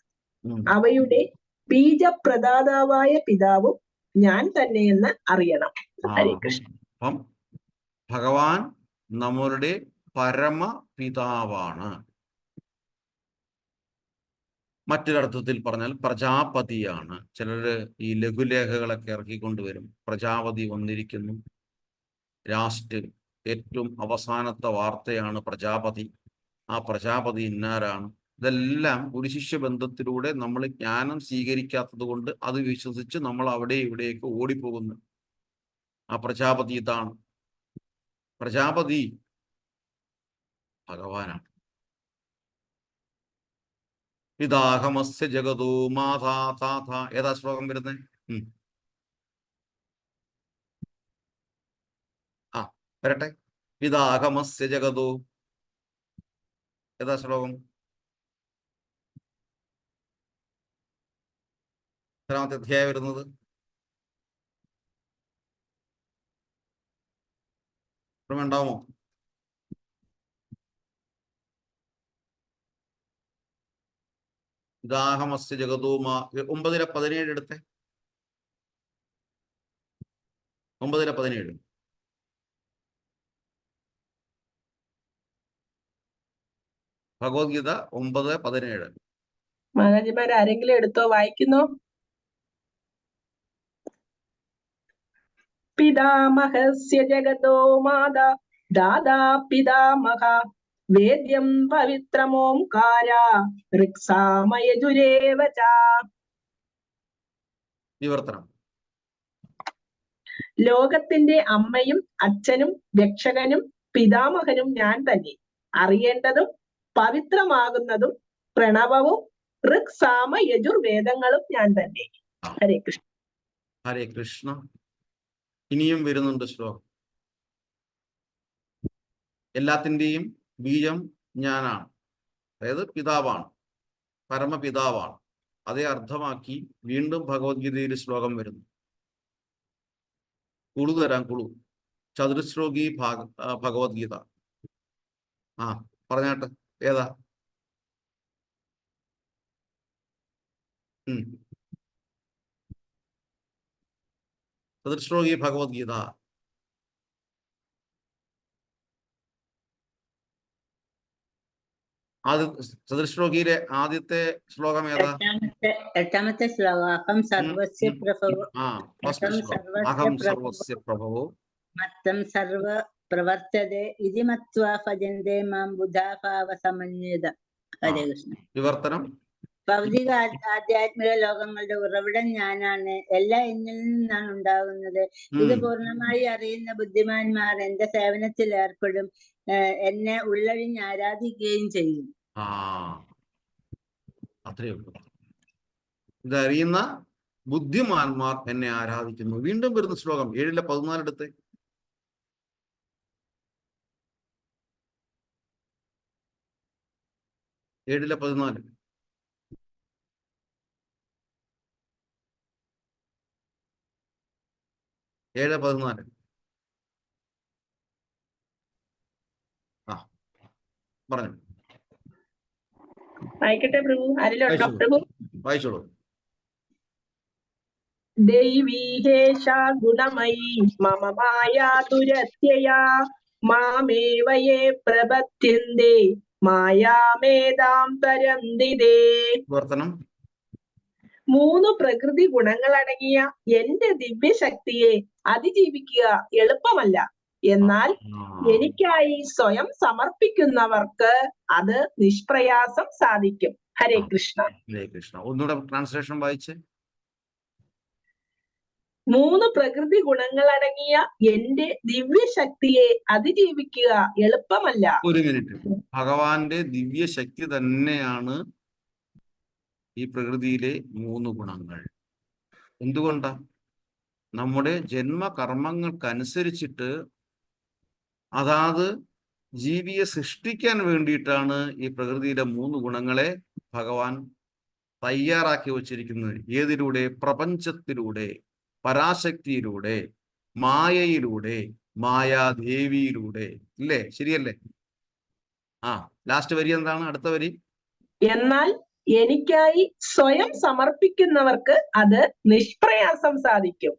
[SPEAKER 4] അവയുടെ ബീജപ്രദാതാവായ പിതാവും ഞാൻ തന്നെയെന്ന് അറിയണം. ഹരേ കൃഷ്ണ.
[SPEAKER 1] അപ്പം ഭഗവാൻ നമ്മളുടെ പരമപിതാവാണ്. മറ്റൊരർത്ഥത്തിൽ പറഞ്ഞാൽ പ്രജാപതിയാണ്. ചിലര് ഈ ലഘുലേഖകളൊക്കെ ഇറക്കിക്കൊണ്ടുവരും. പ്രജാപതി വന്നിരിക്കുന്നു, ലാസ്റ്റ് ഏറ്റവും അവസാനത്തെ വാർത്തയാണ് പ്രജാപതി. ആ പ്രജാപതി ഇന്നാരാണ്. ഇതെല്ലാം ഒരു ശിഷ്യബന്ധത്തിലൂടെ നമ്മൾ ജ്ഞാനം സ്വീകരിക്കാത്തത് കൊണ്ട് അത് വിശ്വസിച്ച് നമ്മൾ അവിടെ ഇവിടെയൊക്കെ ഓടിപ്പോകുന്നു. ആ പ്രജാപതി ഇതാണ്. പ്രജാപതി ഭഗവാനാണ്. പിതാഹമസ്യ ജഗതോ മാതാ താഥ. ഏതാ ശ്ലോകം വരുന്നത്? വരട്ടെ. പിതാഹമസ്യ ജഗതോ, ഏതാ ശ്ലോകം? എത്രാമത്തെ അധ്യായം വരുന്നത്? ഉണ്ടാവുമോ? പിതാഹമസ്യ ജഗതോ മാ. 9:17 എടുത്തേ. 9:17. ഭഗവത്ഗീത 9:17.
[SPEAKER 4] മാതാജിമാർ ആരെങ്കിലും എടുത്തോ, വായിക്കുന്നോ? പിതാമഹസ്യ ജഗതോ മാതാ ദാദാ പിതാമഹ വേദ്യം പവിത്രമോംകാര ഋക്സാമയജുരേവ ച.
[SPEAKER 1] വിവർത്തനം:
[SPEAKER 4] ലോകത്തിന്റെ അമ്മയും അച്ഛനും രക്ഷകനും പിതാമഹനും ഞാൻ തന്നെ. അറിയേണ്ടതും പവിത്രമാകുന്നതും പ്രണവവും ഋക് സാമ യജുർവേദങ്ങളും ഞാൻ തന്നെ. ഹരേ കൃഷ്ണ.
[SPEAKER 1] ഹരേ കൃഷ്ണ. ഇനിയും വരുന്നുണ്ട് ശ്ലോകം. എല്ലാത്തിൻ്റെയും ബീജം ഞാനാണ്, അതായത് പിതാവാണ്, പരമപിതാവാണ്. അതേ അർത്ഥമാക്കി വീണ്ടും ഭഗവത്ഗീതയിൽ ശ്ലോകം വരുന്നു. കുളു തരാം, കുളു. ചതുശ്ലോകി ഭഗവത്ഗീത. പറഞ്ഞാട്ടെ, ഏതാ? ചതുശ്ലോകി ഭഗവത്ഗീത. ചതുശ്ലോകിയിലെ ആദ്യത്തെ ശ്ലോകം ഏതാ?
[SPEAKER 3] എട്ടാമത്തെ ശ്ലോകം. അഹം സർവസ്യ പ്രഭവോ
[SPEAKER 1] അഹം സർവസ്യ പ്രഭവോ
[SPEAKER 3] മത്തം സർവ പ്രവർത്തതേ ഇതി മത്വാ ഭജന്തേ മാം ബുധാഭാവ സമന്വിത. ഹരേ കൃഷ്ണ.
[SPEAKER 1] വിവർത്തനം:
[SPEAKER 3] ഭൗതിക ആധ്യാത്മിക ലോകങ്ങളുടെ ഉറവിടം ഞാനാണ്. എല്ലാം എന്നിൽ നിന്നാണ് ഉണ്ടാകുന്നത്. ഇത് പൂർണ്ണമായി അറിയുന്ന ബുദ്ധിമാന്മാർ എന്റെ സേവനത്തിൽ ഏർപ്പെടും, എന്നെ ഉള്ളഴിഞ്ഞ് ആരാധിക്കുകയും ചെയ്യും.
[SPEAKER 1] അത്രയേ ഉള്ളൂ. ഇതറിയുന്ന ബുദ്ധിമാന്മാർ എന്നെ ആരാധിക്കുന്നു. വീണ്ടും വരുന്ന ശ്ലോകം 7:14 എടുത്ത്. 7:14. 7:14. പറഞ്ഞു.
[SPEAKER 4] വായിക്കട്ടെ പ്രഭു. ആരിലുണ്ടോ പ്രഭു?
[SPEAKER 1] വായിച്ചോളൂ.
[SPEAKER 4] ദൈവീഹേഷാ ഗുണമയീ മമ മായാ ദുരത്യയാ മാമേവ യേ പ്രപദ്യന്തേ മായാമേതാം തരന്തി തേ.
[SPEAKER 1] വർത്തനം:
[SPEAKER 4] 3 പ്രകൃതി ഗുണങ്ങളടങ്ങിയ എന്റെ ദിവ്യശക്തിയെ അതിജീവിക്കുക എളുപ്പമല്ല. എന്നാൽ എനിക്കായി സ്വയം സമർപ്പിക്കുന്നവർക്ക് അത് നിഷ്പ്രയാസം സാധിക്കും. ഹരേ കൃഷ്ണ.
[SPEAKER 1] ഹരേ കൃഷ്ണ. ഒന്നുകൂടെ ട്രാൻസ്ലേഷൻ വായിച്ചേ.
[SPEAKER 4] 3 പ്രകൃതി ഗുണങ്ങളടങ്ങിയ എന്റെ ദിവ്യശക്തിയെ അതിജീവിക്കുക എളുപ്പമല്ല.
[SPEAKER 1] ഒരു മിനിറ്റ്. ഭഗവാന്റെ ദിവ്യശക്തി തന്നെയാണ് ഈ പ്രകൃതിയിലെ 3 ഗുണങ്ങൾ. എന്തുകൊണ്ടാ? നമ്മുടെ ജന്മകർമ്മങ്ങൾക്കനുസരിച്ചിട്ട് അതാത് ജീവിയെ സൃഷ്ടിക്കാൻ വേണ്ടിയിട്ടാണ് ഈ പ്രകൃതിയിലെ 3 ഗുണങ്ങളെ ഭഗവാൻ തയ്യാറാക്കി വച്ചിരിക്കുന്നത്. ഏതിലൂടെ? പ്രപഞ്ചത്തിലൂടെ, പരാശക്തിയിലൂടെ, മായയിലൂടെ, മായാദേവിയിലൂടെ. ഇല്ലേ? ശരിയല്ലേ? ലാസ്റ്റ് വരി എന്താണ്? അടുത്ത വരി.
[SPEAKER 4] എന്നാൽ എനിക്കായി സ്വയം സമർപ്പിക്കുന്നവർക്ക് അത് നിഷ്പ്രയാസം സാധിക്കും.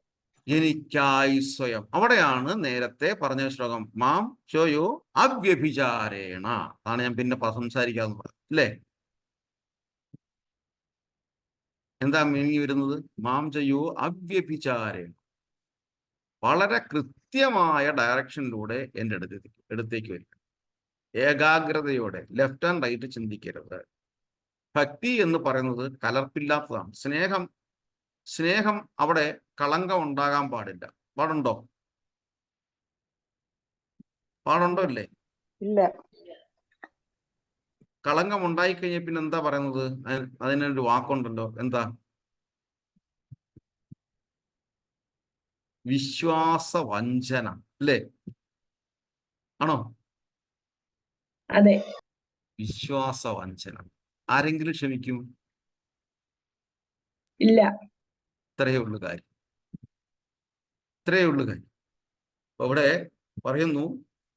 [SPEAKER 1] എനിക്കായി സ്വയം. അവിടെയാണ് നേരത്തെ പറഞ്ഞ ശ്ലോകം മാം ചോയോ അവ്യഭിചാരേണ. അതാണ് ഞാൻ പിന്നെ സംസാരിക്കാന്ന് പറഞ്ഞത് അല്ലേ? എന്താ മീനിങ് വരുന്നത്? മാം ചെയ്യോ അവ്യഭിചാരേണ. വളരെ കൃത്യമായ ഡയറക്ഷനിലൂടെ എൻ്റെ അടുത്തേക്ക് വരിക. ഏകാഗ്രതയോടെ ലെഫ്റ്റ് ആൻഡ് റൈറ്റ് ചിന്തിക്കരുത്. ഭക്തി എന്ന് പറയുന്നത് കലർപ്പില്ലാത്തതാണ്. സ്നേഹം അവിടെ കളങ്കം ഉണ്ടാകാൻ പാടില്ല. പാടുണ്ടോ? പാടുണ്ടോ? ഇല്ലേ?
[SPEAKER 2] ഇല്ല.
[SPEAKER 1] കളങ്കം ഉണ്ടായിക്കഴിഞ്ഞാൽ പിന്നെ എന്താ പറയുന്നത്? അതിനൊരു വാക്കുണ്ടല്ലോ. എന്താ? വിശ്വാസവഞ്ചന. അല്ലേ? ആണോ?
[SPEAKER 4] അതെ.
[SPEAKER 1] വിശ്വാസവഞ്ചന. ആരെങ്കിലും ക്ഷമിക്കും?
[SPEAKER 4] ഇല്ല.
[SPEAKER 1] ഇത്രയേ ഉള്ളു കാര്യം. അപ്പൊ ഇവിടെ പറയുന്നു,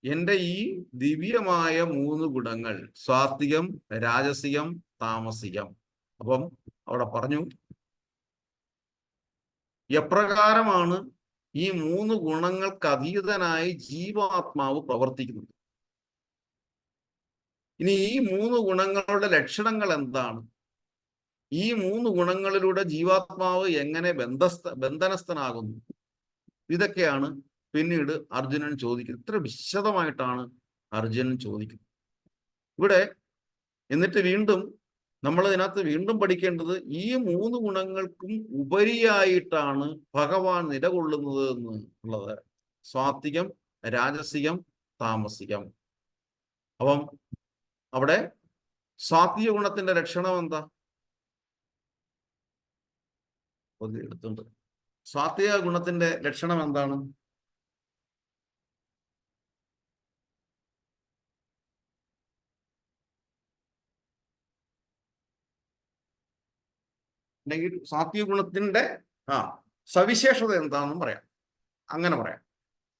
[SPEAKER 1] എൻ്റെ ഈ ദിവ്യമായ 3 ഗുണങ്ങൾ, സാത്വികം, രാജസികം, താമസികം. അപ്പം അവിടെ പറഞ്ഞു എപ്രകാരമാണ് ഈ 3 ഗുണങ്ങൾക്ക് അതീതനായി ജീവാത്മാവ് പ്രവർത്തിക്കുന്നത്. ഇനി ഈ 3 ഗുണങ്ങളുടെ ലക്ഷണങ്ങൾ എന്താണ്? ഈ 3 ഗുണങ്ങളിലൂടെ ജീവാത്മാവ് എങ്ങനെ ബന്ധനസ്ഥനാകുന്നു? ഇതൊക്കെയാണ് പിന്നീട് അർജുനൻ ചോദിക്കുന്നത്. ഇത്ര വിശദമായിട്ടാണ് അർജുനൻ ചോദിക്കുന്നത് ഇവിടെ. എന്നിട്ട് വീണ്ടും നമ്മൾ ഇതിനകത്ത് വീണ്ടും പഠിക്കേണ്ടത് ഈ 3 ഗുണങ്ങൾക്കും ഉപരിയായിട്ടാണ് ഭഗവാൻ നിലകൊള്ളുന്നത് എന്നുള്ളത്. സാത്വികം, രാജസികം, താമസികം. അപ്പം അവിടെ സാത്വിക ഗുണത്തിന്റെ ലക്ഷണം എന്താ? എടുത്തുണ്ട്. സാത്വിക ഗുണത്തിന്റെ ലക്ഷണം എന്താണ്? അല്ലെങ്കിൽ സാത്വിക ഗുണത്തിന്റെ സവിശേഷത എന്താണെന്നും പറയാം. അങ്ങനെ പറയാം.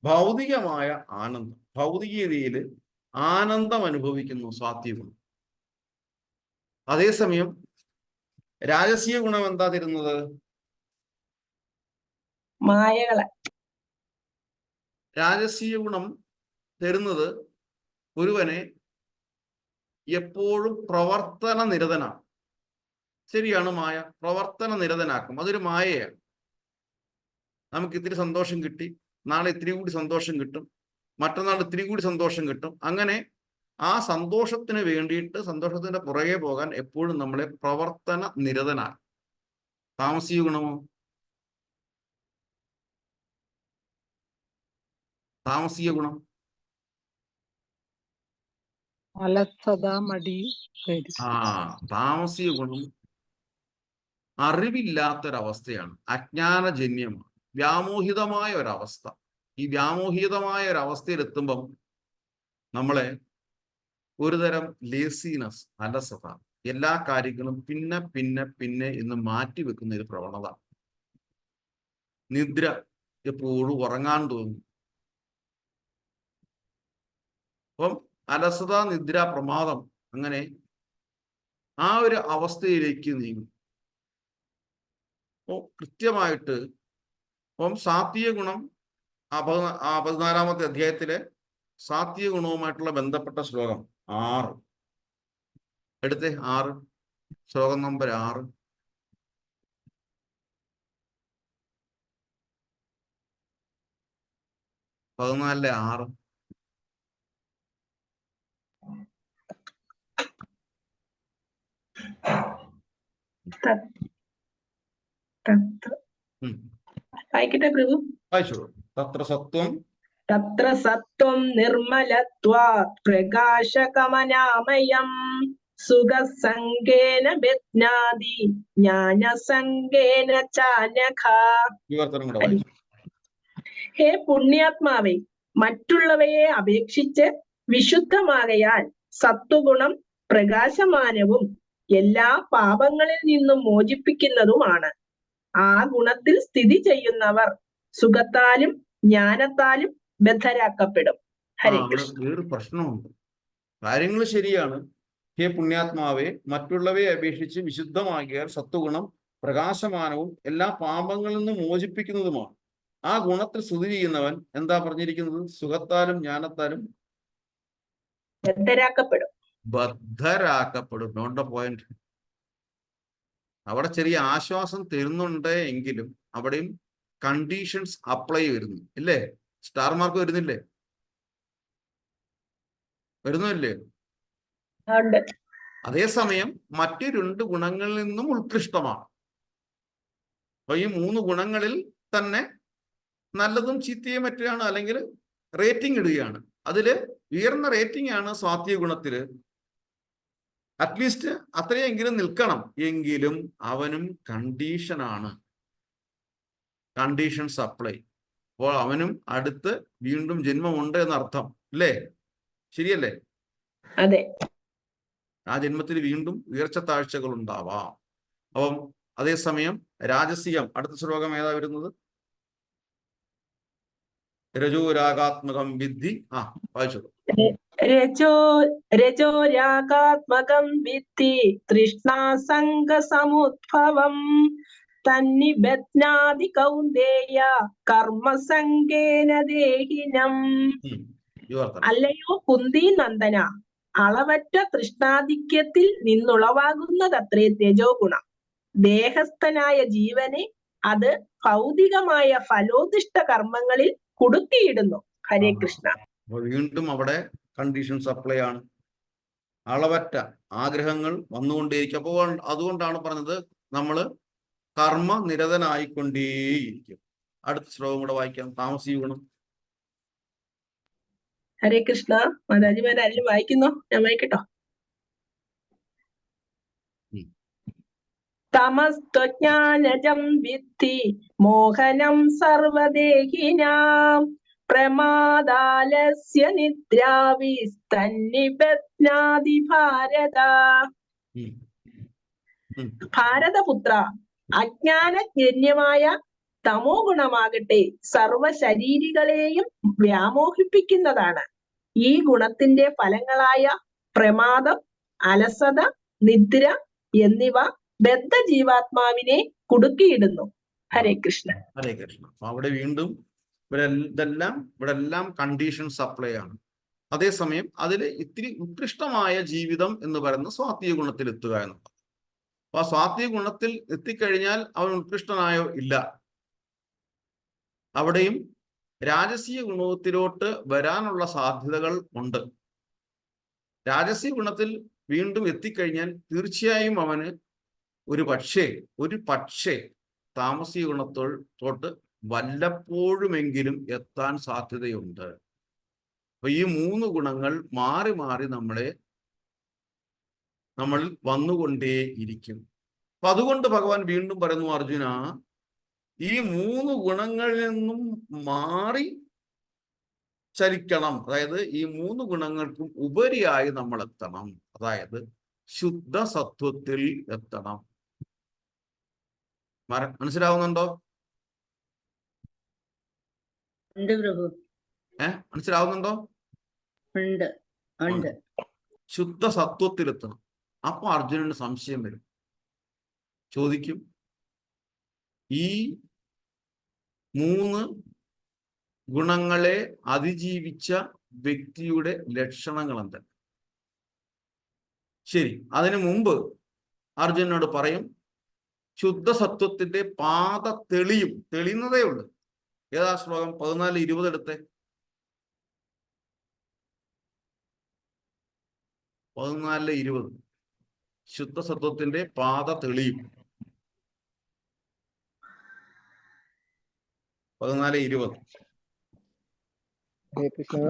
[SPEAKER 1] ഭൗതികമായ ആനന്ദം, ഭൗതികതയിൽ ആനന്ദം അനുഭവിക്കുന്നു സാത്വിക ഗുണം. അതേസമയം രാജസീയ ഗുണം എന്താ തരുന്നത്?
[SPEAKER 4] മായകളെ.
[SPEAKER 1] രാജസീയ ഗുണം തരുന്നത് ഒരുവനെ എപ്പോഴും പ്രവർത്തന നിരതനാണ്. ശരിയാണ്, മായ പ്രവർത്തന നിരതനാക്കും. അതൊരു മായയാണ്. നമുക്ക് ഇത്തിരി സന്തോഷം കിട്ടി, നാളെ ഇത്തിരി കൂടി സന്തോഷം കിട്ടും, മറ്റന്നാൾ ഇത്തിരി കൂടി സന്തോഷം കിട്ടും. അങ്ങനെ ആ സന്തോഷത്തിന് വേണ്ടിയിട്ട്, സന്തോഷത്തിന്റെ പുറകെ പോകാൻ എപ്പോഴും നമ്മളെ പ്രവർത്തന നിരതനാക്കും. താമസിക ഗുണമോ? താമസിക ഗുണം
[SPEAKER 5] അലസത, മടി.
[SPEAKER 1] താമസിക ഗുണം അറിവില്ലാത്തൊരവസ്ഥയാണ്, അജ്ഞാനജന്യമാണ്, വ്യാമോഹിതമായ ഒരവസ്ഥ. ഈ വ്യാമോഹിതമായ ഒരവസ്ഥയിലെത്തുമ്പം നമ്മളെ ഒരുതരം ലേസിനെസ്, അലസത, എല്ലാ കാര്യങ്ങളും പിന്നെ പിന്നെ പിന്നെ എന്ന് മാറ്റിവെക്കുന്ന ഒരു പ്രവണത. നിദ്ര, എപ്പോഴും ഉറങ്ങാൻ തോന്നും. അപ്പം അലസത, നിദ്ര, പ്രമാദം, അങ്ങനെ ആ ഒരു അവസ്ഥയിലേക്ക് നീങ്ങും. അപ്പോൾ കൃത്യമായിട്ട് സാത്വിക ഗുണം 14-ാമത്തെ അധ്യായത്തിലെ സാത്വിക ഗുണവുമായിട്ടുള്ള ബന്ധപ്പെട്ട ശ്ലോകം 6 എടുത്തേ. 6, ശ്ലോകം നമ്പർ 6. 14:6.
[SPEAKER 4] വായിക്കട്ടെ പ്രഭു.
[SPEAKER 1] വായിച്ചോളൂ. തത്ര സത്വം
[SPEAKER 4] തത്ര സത്വം നിർമ്മലത്വാത് പ്രകാശകമനാമയം സുഖസംഗേന ബധ്നാതി ജ്ഞാനസംഗേന ചാനഘ.
[SPEAKER 1] വിവർത്തനം കൂടെ വായിച്ചു.
[SPEAKER 4] ഹേ പുണ്യാത്മാവേ, മറ്റുള്ളവയെ അപേക്ഷിച്ച് വിശുദ്ധമാകയാൽ സത്വഗുണം പ്രകാശമാനവും എല്ലാ പാപങ്ങളിൽ നിന്നും മോചിപ്പിക്കുന്നതുമാണ്. ആ ഗുണത്തിൽ സ്ഥിതി ചെയ്യുന്നവർ സുഖത്താലും ജ്ഞാനത്താലും ബദ്ധരാക്കപ്പെടും. ഹരേ കൃഷ്ണ.
[SPEAKER 1] വേറെ പ്രശ്നമുണ്ട്. കാര്യങ്ങൾ ശരിയാണ്. ഹേ പുണ്യാത്മാവെ, മറ്റുള്ളവയെ അപേക്ഷിച്ച് വിശുദ്ധമാകിയാൽ സത്വഗുണം പ്രകാശമാനവും എല്ലാ പാപങ്ങളിൽ നിന്നും മോചിപ്പിക്കുന്നതുമാണ്. ആ ഗുണത്തിൽ സ്ഥിതി ചെയ്യുന്നവൻ എന്താ പറഞ്ഞിരിക്കുന്നത്? സുഖത്താലും ജ്ഞാനത്താലും
[SPEAKER 4] ബദ്ധരാക്കപ്പെടും.
[SPEAKER 1] ബദ്ധരാക്കപ്പെടും. Note the point. അവിടെ ചെറിയ ആശ്വാസം തരുന്നുണ്ട് എങ്കിലും അവിടെയും കണ്ടീഷൻസ് അപ്ലൈ വരുന്നു ഇല്ലേ? സ്റ്റാർ മാർക്ക് വരുന്നില്ലേ? വരുന്നില്ലേ? അതേസമയം മറ്റു 2 ഗുണങ്ങളിൽ നിന്നും ഉത്കൃഷ്ടമാണ്. അപ്പൊ ഈ 3 ഗുണങ്ങളിൽ തന്നെ നല്ലതും ചീത്തയും മറ്റാണ്, അല്ലെങ്കിൽ റേറ്റിംഗ് ഇടുകയാണ്. അതില് ഉയർന്ന റേറ്റിംഗ് ആണ് സ്വാത്വിക ഗുണത്തില്. അറ്റ്ലീസ്റ്റ് അത്രയെങ്കിലും നിൽക്കണം. എങ്കിലും അവനും കണ്ടീഷനാണ്, കണ്ടീഷൻസ് അപ്ലൈ. അപ്പോൾ അവനും അടുത്ത് വീണ്ടും ജന്മമുണ്ട് എന്നർത്ഥം അല്ലേ? ശരിയല്ലേ?
[SPEAKER 4] അതെ.
[SPEAKER 1] ആ ജന്മത്തിൽ വീണ്ടും ഉയർച്ച താഴ്ചകൾ ഉണ്ടാവാം. അപ്പം അതേസമയം രാജസികം, അടുത്ത ശ്ലോകം ഏതാ വരുന്നത്? രജോരാഗാത്മകം വിദ്ധി. വായിച്ചോളൂ.
[SPEAKER 4] രജോരാഗാത്മകം വിദ്ധി തൃഷ്ണാസംഗസമുദ്ഭവം തന്നിബധ്നാതി കൗന്ദേയ കർമ്മസംഗേന ദേഹിനം. അല്ലയോ കുന്തി നന്ദന, അളവറ്റ തൃഷ്ണാധിക്യത്തിൽ നിന്നുളവാകുന്നതത്രേ രജോ ഗുണം. ദേഹസ്ഥനായ ജീവനെ അത് ഭൗതികമായ ഫലോദിഷ്ട കർമ്മങ്ങളിൽ കുടുക്കിയിടുന്നു. ഹരേ കൃഷ്ണ.
[SPEAKER 1] വീണ്ടും അവിടെ കണ്ടീഷൻസ് അപ്ലൈ ആണ്. അളവറ്റ ആഗ്രഹങ്ങൾ വന്നുകൊണ്ടേയിരിക്കും. അപ്പോൾ അതുകൊണ്ടാണ് പറഞ്ഞത് നമ്മൾ കർമ്മ നിരതനായിക്കൊണ്ടേയിരിക്കും. അടുത്ത ശ്ലോകം കൂടെ വായിക്കാം. താമസിക്കണം.
[SPEAKER 4] ഹരേ കൃഷ്ണ. മാതാജിമാരെല്ലാം വായിക്കുന്നോ? ഞാൻ വായിക്കട്ടോ. തമസ്ത്വജ്ഞാനജം വിദ്ധി മോഹനം സർവദേഹിനാം പ്രമാദാലസ്യ നിദ്രാവിസ്തന്നിബധ്നാതി ഭാരത. ഭാരതപുത്ര, അജ്ഞാനജന്യമായ തമോ ഗുണമാകട്ടെ സർവശരീരികളെയും വ്യാമോഹിപ്പിക്കുന്നതാണ്. ഈ ഗുണത്തിന്റെ ഫലങ്ങളായ പ്രമാദം, അലസത, നിദ്ര എന്നിവ ബദ്ധ ജീവാത്മാവിനെ കുടുക്കിയിടുന്നു. ഹരേ കൃഷ്ണ.
[SPEAKER 1] ഹരേ കൃഷ്ണ. അവിടെ വീണ്ടും ഇവിടെല്ലാം കണ്ടീഷൻസ് അപ്ലൈ ആണ്. അതേസമയം അതിൽ ഇത്തിരി ഉത്കൃഷ്ടമായ ജീവിതം എന്ന് പറയുന്ന സ്വാത്വിക ഗുണത്തിൽ എത്തുക എന്നുള്ളത്. അപ്പൊ ആ സ്വാത്വിക ഗുണത്തിൽ എത്തിക്കഴിഞ്ഞാൽ അവൻ ഉത്കൃഷ്ടനായോ? ഇല്ല. അവിടെയും രാജസീയ ഗുണത്തിലോട്ട് വരാനുള്ള സാധ്യതകൾ ഉണ്ട്. രാജസീയ ഗുണത്തിൽ വീണ്ടും എത്തിക്കഴിഞ്ഞാൽ തീർച്ചയായും അവന് ഒരു പക്ഷേ താമസിക ഗുണത്തോട്ട് വല്ലപ്പോഴുമെങ്കിലും എത്താൻ സാധ്യതയുണ്ട്. അപ്പൊ ഈ 3 ഗുണങ്ങൾ മാറി മാറി നമ്മൾ വന്നുകൊണ്ടേയിരിക്കും. അപ്പൊ അതുകൊണ്ട് ഭഗവാൻ വീണ്ടും പറയുന്നു, അർജുന, ഈ 3 ഗുണങ്ങളിൽ നിന്നും മാറി ചലിക്കണം. അതായത് ഈ 3 ഗുണങ്ങൾക്കും ഉപരിയായി നമ്മൾ എത്തണം. അതായത് ശുദ്ധ സത്വത്തിൽ എത്തണം. മനസ്സിലാവുന്നുണ്ടോ? മനസ്സിലാവുന്നുണ്ടോ? ശുദ്ധ സത്വത്തിലെത്തണം. അപ്പൊ അർജുനന് സംശയം വരും. ചോദിക്കും, ഈ 3 ഗുണങ്ങളെ അതിജീവിച്ച വ്യക്തിയുടെ ലക്ഷണങ്ങൾ എന്താണ്? ശരി, അതിനു മുമ്പ് അർജുനനോട് പറയും, ശുദ്ധ സത്വത്തിന്റെ പാത തെളിയുന്നതേ ഉള്ളൂ. ഏതാ ശ്ലോകം? 14:20 എടുത്തേ. 14:20 ശുദ്ധസത്വത്തിന്റെ പാത തെളിയും. 14:20
[SPEAKER 6] ഹരേ കൃഷ്ണ.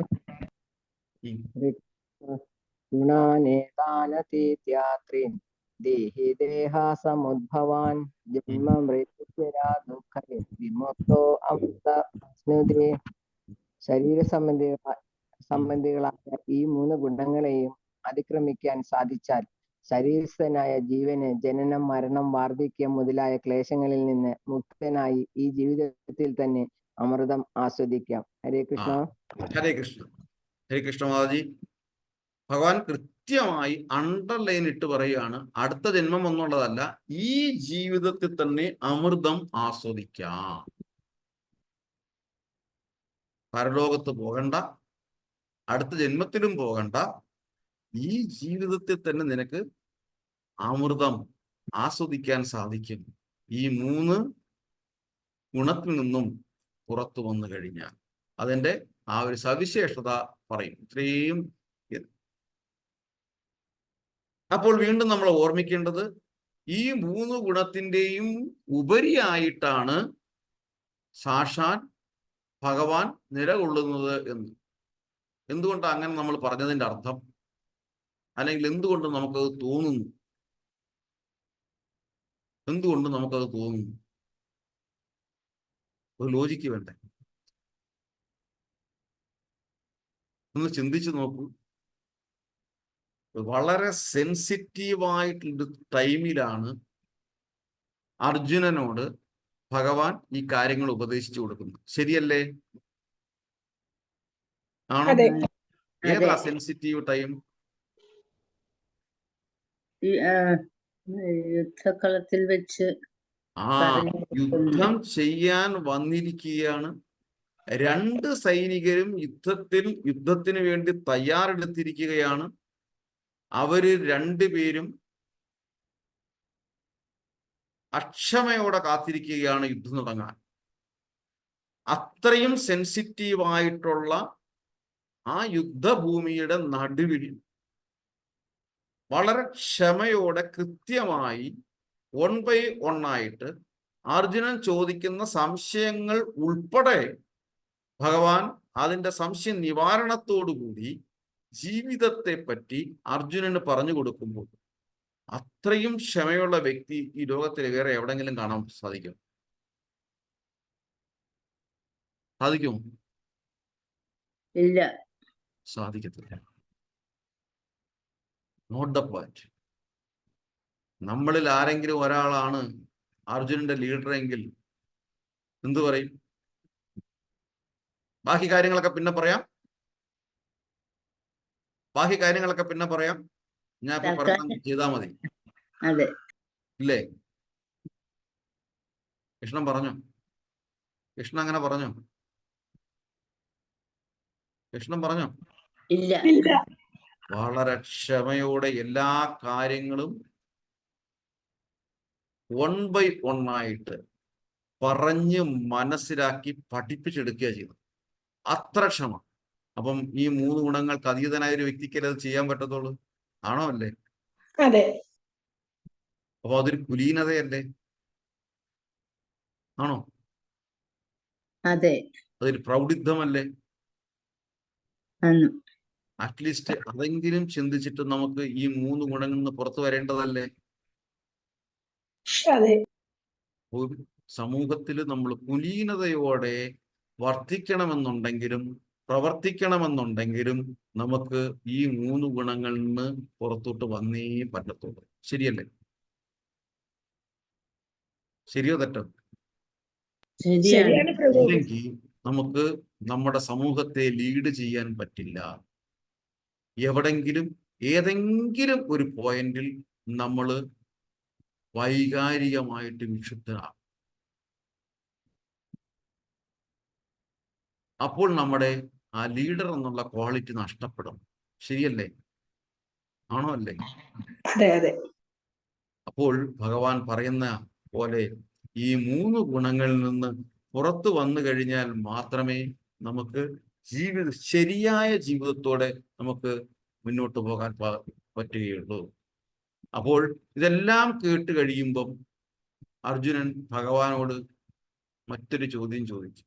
[SPEAKER 1] ഉം.
[SPEAKER 6] ഹരേ കൃഷ്ണ. ഗുണാനേതാനതീത്യാത്രീൻ ദേഹി ദേഹാസമുദ്ഭവാൻ ജന്മ മൃത്യുജരാ ദുഃഖേ വിമുക്തോ അമൃതസ്നുതേ. ശരീര സംബന്ധികളായ ഈ 3 ഗുണങ്ങളെയും അതിക്രമിക്കാൻ സാധിച്ചാൽ ശരീരസ്ഥനായ ജീവന് ജനനം, മരണം, വാർദ്ധക്യം മുതലായ ക്ലേശങ്ങളിൽ നിന്ന് മുക്തനായി ഈ ജീവിതത്തിൽ തന്നെ അമൃതം ആസ്വദിക്കാം. ഹരേ കൃഷ്ണ.
[SPEAKER 1] ഹരേ കൃഷ്ണ. ഹരേ കൃഷ്ണ മാതാജി. ഭഗവാൻ കൃത്യമായി അണ്ടർലൈൻ ഇട്ട് പറയുകയാണ്, അടുത്ത ജന്മം എന്നുള്ളതല്ല, ഈ ജീവിതത്തിൽ തന്നെ അമൃതം ആസ്വദിക്കാം. പരലോകത്ത് പോകണ്ട, അടുത്ത ജന്മത്തിലും പോകണ്ട, ഈ ജീവിതത്തിൽ തന്നെ നിനക്ക് അമൃതം ആസ്വദിക്കാൻ സാധിക്കും ഈ 3 ഗുണത്തിൽ നിന്നും പുറത്തു വന്നു കഴിഞ്ഞാൽ. അതിൻ്റെ ആ ഒരു സവിശേഷത പറയും. ഇത്രയും. അപ്പോൾ വീണ്ടും നമ്മൾ ഓർമ്മിക്കേണ്ടത്, ഈ 3 ഗുണത്തിൻ്റെയും ഉപരിയായിട്ടാണ് സാക്ഷാൽ ഭഗവാൻ നിലകൊള്ളുന്നത് എന്ന്. എന്തുകൊണ്ടാണ് അങ്ങനെ നമ്മൾ പറഞ്ഞതിൻ്റെ അർത്ഥം? അല്ലെങ്കിൽ എന്തുകൊണ്ട് നമുക്കത് തോന്നുന്നു? എന്തുകൊണ്ട് നമുക്കത് തോന്നുന്നു? ഒരു ലോജിക്ക് വേണ്ടേ? ഒന്ന് ചിന്തിച്ചു നോക്കൂ. വളരെ സെൻസിറ്റീവായിട്ടുള്ള ടൈമിലാണ് അർജുനനോട് ഭഗവാൻ ഈ കാര്യങ്ങൾ ഉപദേശിച്ചു കൊടുക്കുന്നത്. ശരിയല്ലേ? ആണോ?
[SPEAKER 4] അതെ.
[SPEAKER 1] ഏതാ സെൻസിറ്റീവ് ടൈം?
[SPEAKER 3] യുദ്ധക്കളത്തിൽ വെച്ച്
[SPEAKER 1] യുദ്ധം ചെയ്യാൻ വന്നിരിക്കുകയാണ്. 2 സൈനികരും യുദ്ധത്തിന് വേണ്ടി തയ്യാറെടുത്തിരിക്കുകയാണ്. അവര് 2 പേരും അക്ഷമയോടെ കാത്തിരിക്കുകയാണ് യുദ്ധം തുടങ്ങാൻ. അത്രയും സെൻസിറ്റീവായിട്ടുള്ള ആ യുദ്ധഭൂമിയുടെ നടുവിൽ വളരെ ക്ഷമയോടെ കൃത്യമായി 1 by 1 ആയിട്ട് അർജുനൻ ചോദിക്കുന്ന സംശയങ്ങൾ ഉൾപ്പെടെ ഭഗവാൻ അതിൻ്റെ സംശയ നിവാരണത്തോടുകൂടി ജീവിതത്തെ പറ്റി അർജുനന് പറഞ്ഞു കൊടുക്കുമ്പോൾ അത്രയും ക്ഷമയുള്ള വ്യക്തി ഈ ലോകത്തിൽ വേറെ എവിടെങ്കിലും കാണാൻ സാധിക്കും? സാധിക്കുമോ?
[SPEAKER 3] ഇല്ല,
[SPEAKER 1] സാധിക്കത്തില്ല. Note the point. നമ്മളിൽ ആരെങ്കിലും ഒരാളാണ് അർജുനന്റെ ലീഡർ എങ്കിൽ എന്തു പറയും? ബാക്കി കാര്യങ്ങളൊക്കെ പിന്നെ പറയാം. ഞാൻ ഇപ്പൊ പറഞ്ഞ ചെയ്താൽ മതി.
[SPEAKER 3] അതെ.
[SPEAKER 1] ഇല്ലേ? കൃഷ്ണൻ പറഞ്ഞോ? കൃഷ്ണൻ അങ്ങനെ പറഞ്ഞോ? കൃഷ്ണൻ പറഞ്ഞോ?
[SPEAKER 3] ഇല്ല.
[SPEAKER 1] വളരെ ക്ഷമയോടെ എല്ലാ കാര്യങ്ങളും 1 by 1 ആയിട്ട് പറഞ്ഞ് മനസ്സിലാക്കി പഠിപ്പിച്ചെടുക്കുക ചെയ്തു. അത്ര ക്ഷമ. അപ്പം ഈ 3 ഗുണങ്ങൾക്ക് അതീതനായ ഒരു വ്യക്തിക്കല്ലേ അത് ചെയ്യാൻ പറ്റത്തുള്ളൂ? ആണോ? അല്ലേ?
[SPEAKER 4] അതെ.
[SPEAKER 1] അപ്പൊ അതൊരു കുലീനതയല്ലേ? ആണോ?
[SPEAKER 3] അതെ.
[SPEAKER 1] അതൊരു പ്രൗഢിത്വമല്ലേ? അറ്റ്ലീസ്റ്റ് അതെങ്കിലും ചിന്തിച്ചിട്ട് നമുക്ക് ഈ 3 ഗുണങ്ങളിൽ നിന്ന് പുറത്തു വരേണ്ടതല്ലേ?
[SPEAKER 4] അതെ.
[SPEAKER 1] ഒരു സമൂഹത്തിൽ നമ്മൾ കുലീനതയോടെ വർദ്ധിക്കണമെന്നുണ്ടെങ്കിലും പ്രവർത്തിക്കണമെന്നുണ്ടെങ്കിലും നമുക്ക് ഈ 3 ഗുണങ്ങളിൽ നിന്ന് പുറത്തോട്ട് വന്നേ പറ്റത്തുള്ളൂ. ശരിയല്ലേ? ശരിയോ തെറ്റോ?
[SPEAKER 4] ശരിയാണ് പ്രഭു.
[SPEAKER 1] ഇല്ലെങ്കിൽ നമുക്ക് നമ്മുടെ സമൂഹത്തെ ലീഡ് ചെയ്യാൻ പറ്റില്ല. ഏതെങ്കിലും ഒരു പോയിന്റിൽ നമ്മൾ വൈകാരികമായിട്ട് വിക്ഷുബ്ധരാകും. അപ്പോൾ നമ്മുടെ ആ ലീഡർ എന്നുള്ള ക്വാളിറ്റി നഷ്ടപ്പെടും. ശരിയല്ലേ? ആണോ? അല്ലേ?
[SPEAKER 4] അതെ. അതെ. അപ്പോൾ
[SPEAKER 1] ഭഗവാൻ പറയുന്ന പോലെ ഈ 3 ഗുണങ്ങളിൽ നിന്ന് പുറത്തു വന്നു കഴിഞ്ഞാൽ മാത്രമേ നമുക്ക് ശരിയായ ജീവിതത്തോടെ നമുക്ക് മുന്നോട്ട് പോകാൻ പറ്റുകയുള്ളൂ. അപ്പോൾ ഇതെല്ലാം കേട്ട് കഴിയുമ്പം അർജുനൻ ഭഗവാനോട് മറ്റൊരു ചോദ്യം ചോദിച്ചു.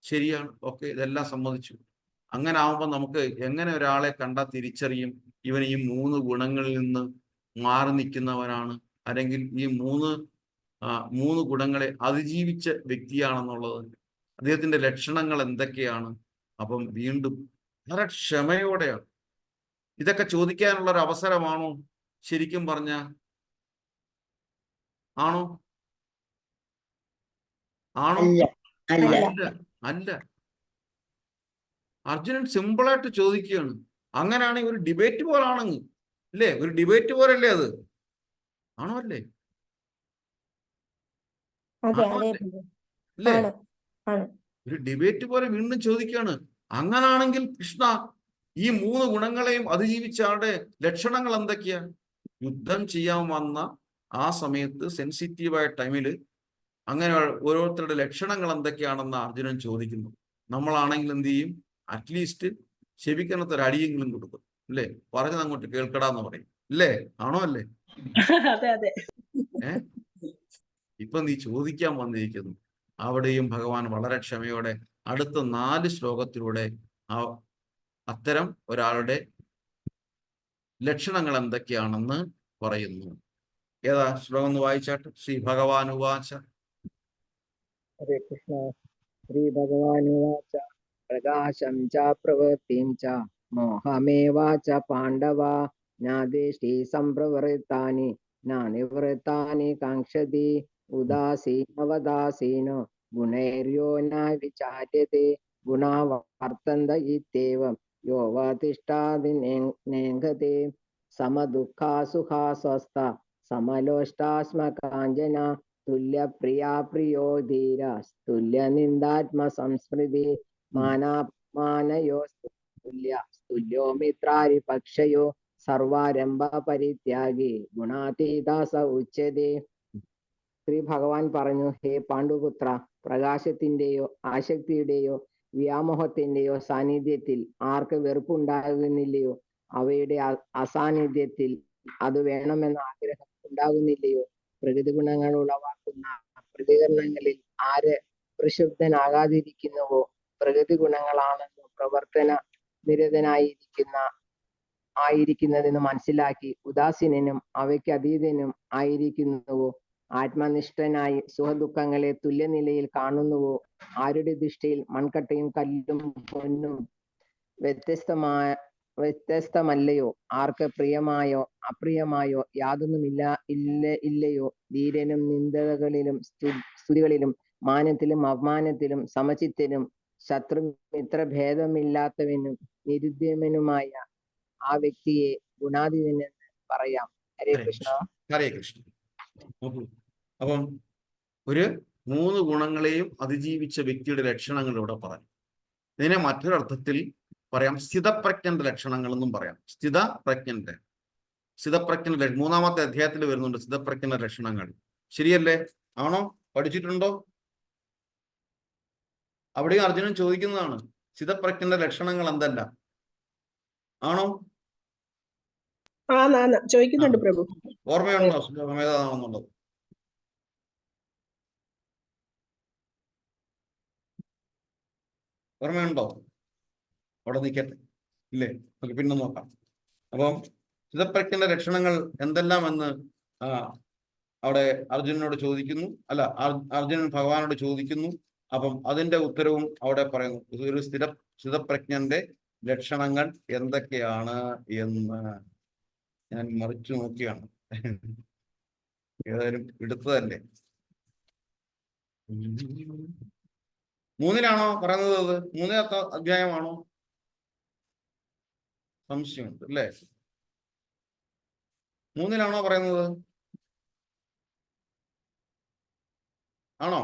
[SPEAKER 1] ശരിയാണ്, ഓക്കെ, ഇതെല്ലാം സമ്മതിച്ചു. അങ്ങനെ ആവുമ്പോൾ നമുക്ക് എങ്ങനെ ഒരാളെ കണ്ടാൽ തിരിച്ചറിയും ഇവൻ ഈ 3 ഗുണങ്ങളിൽ നിന്ന് മാറി നിൽക്കുന്നവനാണ്, അല്ലെങ്കിൽ ഈ മൂന്ന് ഗുണങ്ങളെ അതിജീവിച്ച വ്യക്തിയാണെന്നുള്ളത്? അദ്ദേഹത്തിന്റെ ലക്ഷണങ്ങൾ എന്തൊക്കെയാണ്? അപ്പം വീണ്ടും വളരെ ക്ഷമയോടെയാണ് ഇതൊക്കെ ചോദിക്കാനുള്ള ഒരു അവസരമാണോ ശരിക്കും പറഞ്ഞ? ആണോ? ആണോ?
[SPEAKER 3] അല്ല അല്ല
[SPEAKER 1] അല്ല, അല്ല. അർജുനൻ സിമ്പിളായിട്ട് ചോദിക്കുകയാണ്. അങ്ങനെയാണെങ്കിൽ ഒരു ഡിബേറ്റ് പോലാണെങ്കിൽ, അല്ലേ? ഒരു ഡിബേറ്റ് പോലല്ലേ അത്? ആണോ അല്ലേ?
[SPEAKER 7] അതെ
[SPEAKER 1] ആണോ
[SPEAKER 7] അതെ
[SPEAKER 1] അല്ലേ?
[SPEAKER 7] പ്രഭു.
[SPEAKER 1] അല്ലേ?
[SPEAKER 7] ആണ് ആണ്.
[SPEAKER 1] ഒരു ഡിബേറ്റ് പോലെ വീണ്ടും ചോദിക്കുകയാണ്. അങ്ങനാണെങ്കിൽ കൃഷ്ണ, ഈ 3 ഗുണങ്ങളെയും അതിജീവിച്ച ആളുടെ ലക്ഷണങ്ങൾ എന്തൊക്കെയാ? യുദ്ധം ചെയ്യാൻ വന്ന ആ സമയത്ത് സെൻസിറ്റീവായ ടൈമിൽ അങ്ങനെ ഓരോരുത്തരുടെ ലക്ഷണങ്ങൾ എന്തൊക്കെയാണെന്ന് അർജുനൻ ചോദിക്കുന്നു. നമ്മളാണെങ്കിൽ എന്ത് ചെയ്യും? അറ്റ്ലീസ്റ്റ് ചെവിക്കണത്തൊരു അടിയെങ്കിലും കൊടുക്കും, അല്ലേ? പറഞ്ഞത് അങ്ങോട്ട് കേൾക്കടാന്ന് പറയും, അല്ലേ? ആണോ അല്ലേ?
[SPEAKER 4] അതെ അതെ.
[SPEAKER 1] ഇപ്പൊ നീ ചോദിക്കാൻ വന്നിരിക്കുന്നു. അവിടെയും ഭഗവാൻ വളരെ ക്ഷമയോടെ അടുത്ത 4 ശ്ലോകത്തിലൂടെ അത്തരം ഒരാളുടെ ലക്ഷണങ്ങൾ എന്തൊക്കെയാണെന്ന് പറയുന്നു. ഏതാ ശ്ലോകം ഒന്ന് വായിച്ചാട്ട്? ശ്രീ ഭഗവാൻ ഉവാച.
[SPEAKER 6] ഹരേ കൃഷ്ണ. ശ്രീ ഭഗവാനുവാച പ്രകാശം ച പ്രവൃത്തിം ച മോഹമേവാച പാണ്ഡവ നാദേശി സംപ്രവൃത്താനി നാനിവൃത്താനി കാംക്ഷതി ഉദാസീനവദാസീനോ ഗുണൈര്യോ ന വിചാര്യത്തെ ഗുണാ വർത്തന്ത ഇത്യേവം യോവതിഷ്ഠാതി നേംഗതി സമദുഃഖാസുഖാസ്വസ്ഥ സമലോഷ്ടാസ്മകാഞ്ജന തുല്യപ്രിയാ പ്രിയോ ധീര തുല്യനിന്ദാത്മ സംസ്മൃതി മാനാപമാനയോ തുല്യോ മിത്രാരിപക്ഷയോ സർവാരംഭ പരിത്യാഗി ഗുണാതീത സ ഉച്യതേ. ശ്രീ ഭഗവാൻ പറഞ്ഞു, ഹേ പാണ്ഡുപുത്ര, പ്രകാശത്തിന്റെയോ ആസക്തിയുടെയോ വ്യാമോഹത്തിന്റെയോ സാന്നിധ്യത്തിൽ ആർക്ക് വെറുപ്പുണ്ടാകുന്നില്ലയോ? അവയുടെ അസാന്നിധ്യത്തിൽ അത് വേണമെന്ന ആഗ്രഹം ഉണ്ടാകുന്നില്ലയോ? പ്രകൃതി ഗുണങ്ങൾ ഉളവാക്കുന്ന പ്രതികരണങ്ങളിൽ ആര് പ്രക്ഷുബ്ധനാകാതിരിക്കുന്നുവോ പ്രകൃതി ഗുണങ്ങളാണെന്ന് പ്രവർത്തന നിരതനായിരിക്കുന്നതെന്ന് മനസ്സിലാക്കി ഉദാസീനനും അവയ്ക്ക് അതീതനും ആയിരിക്കുന്നുവോ? ആത്മനിഷ്ഠനായി സുഖദുഃഖങ്ങളെ തുല്യനിലയിൽ കാണുന്നുവോ? ആരുടെ ദൃഷ്ടിയിൽ മൺകട്ടയും കല്ലും പൊന്നും വ്യത്യസ്തമല്ലയോ? ആർക്ക് പ്രിയമായോ അപ്രിയമായോ യാതൊന്നുമില്ലയോ? ധീരനും നിന്ദകളിലും സ്തുതികളിലും മാനത്തിലും അപമാനത്തിലും സമചിത്തനും ശത്രുമിത്ര ഭേദമില്ലാത്തവനും നിരുദ്യമനുമായ ആ വ്യക്തിയെ ഗുണാതീതനെന്ന് പറയാം. ഹരേ കൃഷ്ണ.
[SPEAKER 1] ഹരേ കൃഷ്ണ. അപ്പം ഒരു 3 ഗുണങ്ങളെയും അതിജീവിച്ച വ്യക്തിയുടെ ലക്ഷണങ്ങൾ ഇവിടെ പറഞ്ഞു. ഇതിനെ മറ്റൊരർത്ഥത്തിൽ പറയാം, സ്ഥിതപ്രജ്ഞന്റെ ലക്ഷണങ്ങൾ എന്നും പറയാം. സ്ഥിതപ്രജ്ഞന്റെ 3-ാമത്തെ അധ്യായത്തിൽ വരുന്നുണ്ട് സ്ഥിതപ്രജ്ഞന്റെ ലക്ഷണങ്ങൾ. ശരിയല്ലേ? ആണോ? പഠിച്ചിട്ടുണ്ടോ? അവിടെയും അർജുനൻ ചോദിക്കുന്നതാണ്, സ്ഥിതപ്രജ്ഞന്റെ ലക്ഷണങ്ങൾ എന്തല്ല? ആണോ?
[SPEAKER 4] ചോദിക്കുന്നുണ്ട് പ്രഭു.
[SPEAKER 1] ഓർമ്മയുണ്ടോ ശ്ലോകം ഏതാണെന്നുള്ളത്? ഓർമ്മയുണ്ടോ? അവിടെ നിൽക്കട്ടെ, ഇല്ലേ? നമുക്ക് പിന്നെ നോക്കാം. അപ്പം സ്ഥിതപ്രജ്ഞന്റെ ലക്ഷണങ്ങൾ എന്തെല്ലാം എന്ന് അവിടെ അർജുനനോട് ചോദിക്കുന്നു. അല്ല, അർജുനൻ ഭഗവാനോട് ചോദിക്കുന്നു. അപ്പം അതിന്റെ ഉത്തരവും അവിടെ പറയുന്നു. ഒരു സ്ഥിതപ്രജ്ഞന്റെ ലക്ഷണങ്ങൾ എന്തൊക്കെയാണ് എന്ന് ഞാൻ മറിച്ചു നോക്കിയാണ്. ഏതായാലും എടുത്തതല്ലേ. 3-ലാണോ പറയുന്നത്? അത് 3-ാമത്തെ അധ്യായമാണോ? സംശയമുണ്ട്, അല്ലേ? 3-ലാണോ പറയുന്നത്? ആണോ?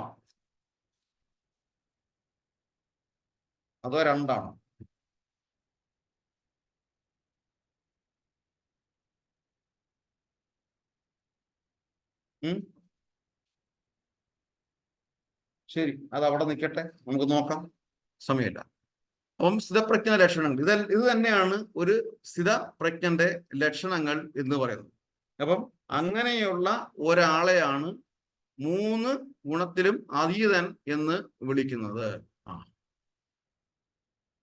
[SPEAKER 1] അതോ 2-ആണോ? ശരി, അത് അവിടെ നിൽക്കട്ടെ, നമുക്ക് നോക്കാം, സമയമില്ല. അപ്പം സ്ഥിതപ്രജ്ഞ ലക്ഷണങ്ങൾ ഇത് തന്നെയാണ് ഒരു സ്ഥിതപ്രജ്ഞന്റെ ലക്ഷണങ്ങൾ എന്ന് പറയുന്നത്. അപ്പം അങ്ങനെയുള്ള ഒരാളെയാണ് 3 ഗുണത്തിലും അതീതൻ എന്ന് വിളിക്കുന്നത്.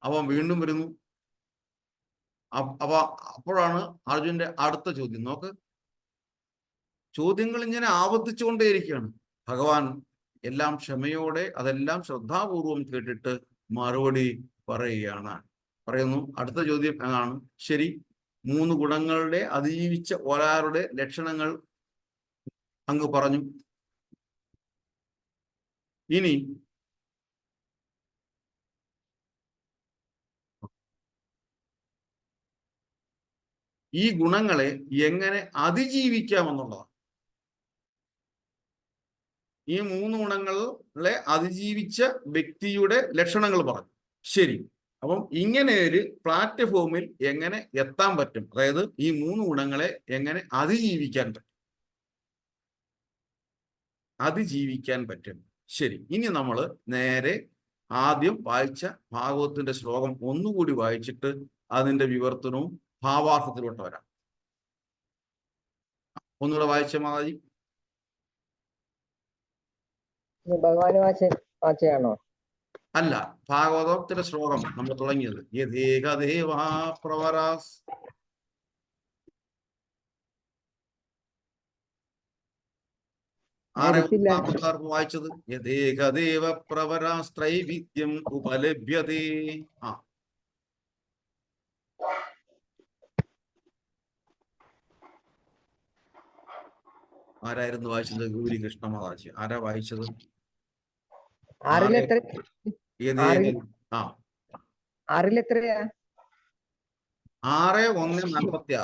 [SPEAKER 1] അവൻ വീണ്ടും വരുന്നു. അപ്പോഴാണ് അർജുന്റെ അടുത്ത ചോദ്യം. നോക്ക്, ചോദ്യങ്ങൾ ഇങ്ങനെ ആവർത്തിച്ചുകൊണ്ടേയിരിക്കുകയാണ്. ഭഗവാൻ എല്ലാം ക്ഷമയോടെ അതെല്ലാം ശ്രദ്ധാപൂർവം കേട്ടിട്ട് മറുപടി പറയുന്നു. അടുത്ത ചോദ്യം എന്നാണ്, ശരി, 3 ഗുണങ്ങളുടെ അതിജീവിച്ച ഒരാളുടെ ലക്ഷണങ്ങൾ അങ്ങ് പറഞ്ഞു. ഇനി ഈ ഗുണങ്ങളെ എങ്ങനെ അതിജീവിക്കാമെന്നുള്ളതാണ്. ഈ 3 ഗുണങ്ങളെ അതിജീവിച്ച വ്യക്തിയുടെ ലക്ഷണങ്ങൾ പറഞ്ഞു. ശരി, അപ്പം ഇങ്ങനെ ഒരു പ്ലാറ്റ്ഫോമിൽ എങ്ങനെ എത്താൻ പറ്റും? അതായത് ഈ 3 ഗുണങ്ങളെ എങ്ങനെ അതിജീവിക്കാൻ പറ്റും. ശരി, ഇനി നമ്മൾ നേരെ ആദ്യം വായിച്ച ഭാഗവതത്തിന്റെ ശ്ലോകം ഒന്നുകൂടി വായിച്ചിട്ട് അതിന്റെ വിവർത്തനവും ഭാവാർത്ഥത്തിലോട്ട് വരാം. ഒന്നുകൂടെ വായിച്ച മാതാജി.
[SPEAKER 6] ഭഗവാന് വാച്ചയാണോ?
[SPEAKER 1] അല്ല, ഭാഗവതത്തിലെ ശ്ലോകം നമ്മൾ തുടങ്ങിയത് യഥേകദേവാ പ്രവരാസ്. വായിച്ചത് യഥേകദേവ പ്രവരാസ് ത്രൈവിദ്യം ഉപലഭ്യതേ. ആരായിരുന്നു വായിച്ചത്? ഗൗരി കൃഷ്ണ മാതാജി. ആരാ വായിച്ചത്? 6:1:46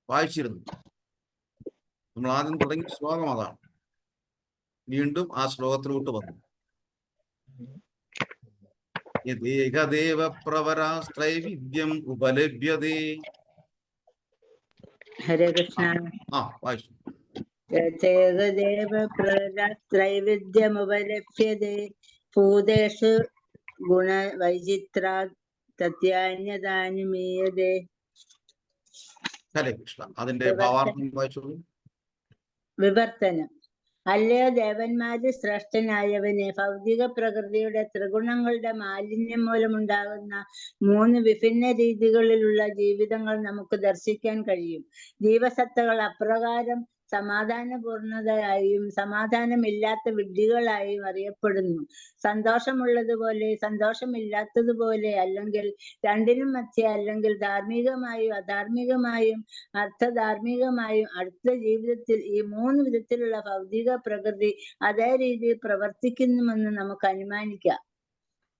[SPEAKER 1] വായിച്ചിരുന്നു. നമ്മൾ ആദ്യം തുടങ്ങിയ ശ്ലോകം അതാണ്. വീണ്ടും ആ ശ്ലോകത്തിലോട്ട് വന്നു. യഥേകദേവ പ്രവരാസ് ത്രൈവിദ്യം ഉപലഭ്യതേ.
[SPEAKER 3] ഹരേ കൃഷ്ണ.
[SPEAKER 1] വായിച്ചു.
[SPEAKER 3] യഥേകദേവ പ്രവരാസ് ത്രൈവിദ്യമുപലഭ്യതേ ഭൂതേഷു ഗുണവൈചിത്രാ തത്യാന്യതാനി മീയതേ.
[SPEAKER 1] ഹരേ കൃഷ്ണ. അതിന്റെ ഭാവാർത്ഥം വായിച്ചോളൂ.
[SPEAKER 3] വിവർത്തനം. അല്ലയോ ദേവന്മാരിൽ ശ്രേഷ്ഠനായവനെ, ഭൗതിക പ്രകൃതിയുടെ ത്രിഗുണങ്ങളുടെ മാലിന്യം മൂലമുണ്ടാകുന്ന 3 വിഭിന്ന രീതികളിലുള്ള ജീവിതങ്ങൾ നമുക്ക് ദർശിക്കാൻ കഴിയും. ജീവസത്തകൾ അപ്രകാരം സമാധാനപൂർണതയായും സമാധാനമില്ലാത്ത വിഡ്ഢികളായും അറിയപ്പെടുന്നു. സന്തോഷമുള്ളതുപോലെ സന്തോഷമില്ലാത്തതുപോലെ, അല്ലെങ്കിൽ രണ്ടിനും മധ്യേ, അല്ലെങ്കിൽ ധാർമ്മികമായും അധാർമികമായും അർത്ഥധാർമ്മികമായും അടുത്ത ജീവിതത്തിൽ ഈ 3 വിധത്തിലുള്ള ഭൗതിക പ്രകൃതി അതേ രീതിയിൽ പ്രവർത്തിക്കുന്നുവെന്ന് നമുക്ക് അനുമാനിക്കാം.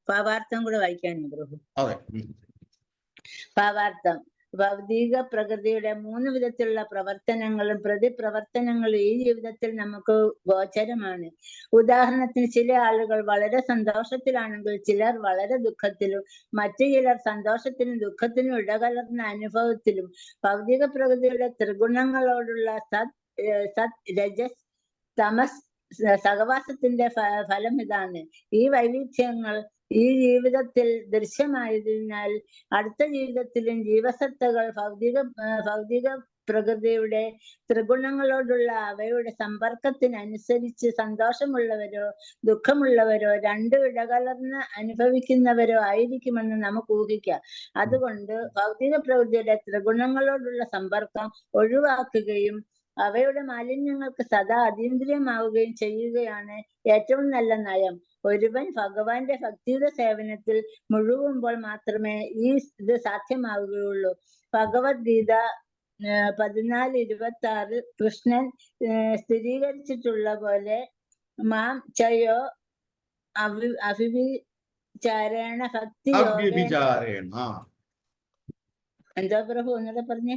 [SPEAKER 3] ഭാവാർത്ഥം കൂടെ വായിക്കാനോ പ്രഭു? ഭാവാർത്ഥം. ഭൗതിക പ്രകൃതിയുടെ 3 വിധത്തിലുള്ള പ്രവർത്തനങ്ങളും പ്രതിപ്രവർത്തനങ്ങളും ഈ ജീവിതത്തിൽ നമുക്ക് ഗോചരമാണ്. ഉദാഹരണത്തിന്, ചില ആളുകൾ വളരെ സന്തോഷത്തിലാണെങ്കിൽ ചിലർ വളരെ ദുഃഖത്തിലും, മറ്റു ചിലർ സന്തോഷത്തിനും ദുഃഖത്തിനും ഇടകലർന്ന അനുഭവത്തിലും. ഭൗതിക പ്രകൃതിയുടെ ത്രിഗുണങ്ങളോടുള്ള സത് രജസ് തമസ് സഹവാസത്തിന്റെ ഫലം ഇതാണ്. ഈ വൈവിധ്യങ്ങൾ ഈ ജീവിതത്തിൽ ദൃശ്യമായതിനാൽ അടുത്ത ജീവിതത്തിലും ജീവസത്തകൾ ഭൗതിക പ്രകൃതിയുടെ ത്രിഗുണങ്ങളോടുള്ള അവയുടെ സമ്പർക്കത്തിനനുസരിച്ച് സന്തോഷമുള്ളവരോ ദുഃഖമുള്ളവരോ രണ്ടും ഇടകലർന്ന് അനുഭവിക്കുന്നവരോ ആയിരിക്കുമെന്ന് നമുക്ക് ഊഹിക്കാം. അതുകൊണ്ട് ഭൗതിക പ്രകൃതിയുടെ ത്രിഗുണങ്ങളോടുള്ള സമ്പർക്കം ഒഴിവാക്കുകയും അവയുടെ മാലിന്യങ്ങൾക്ക് സദാ അതീന്ദ്രിയമാവുകയും ചെയ്യുകയാണ് ഏറ്റവും നല്ല നയം. ഒരുവൻ ഭഗവാന്റെ ഭക്തിയുടെ സേവനത്തിൽ മുഴുകുമ്പോൾ മാത്രമേ ഇത് സാധ്യമാവുകയുള്ളൂ. ഭഗവത്ഗീത 14:26 കൃഷ്ണൻ സ്ഥിരീകരിച്ചിട്ടുള്ള പോലെ മാം ചയോ അവിവിചാരേണ ഭക്തി എന്താ പ്രഭു ഒന്നുകൂടെ പറഞ്ഞേ?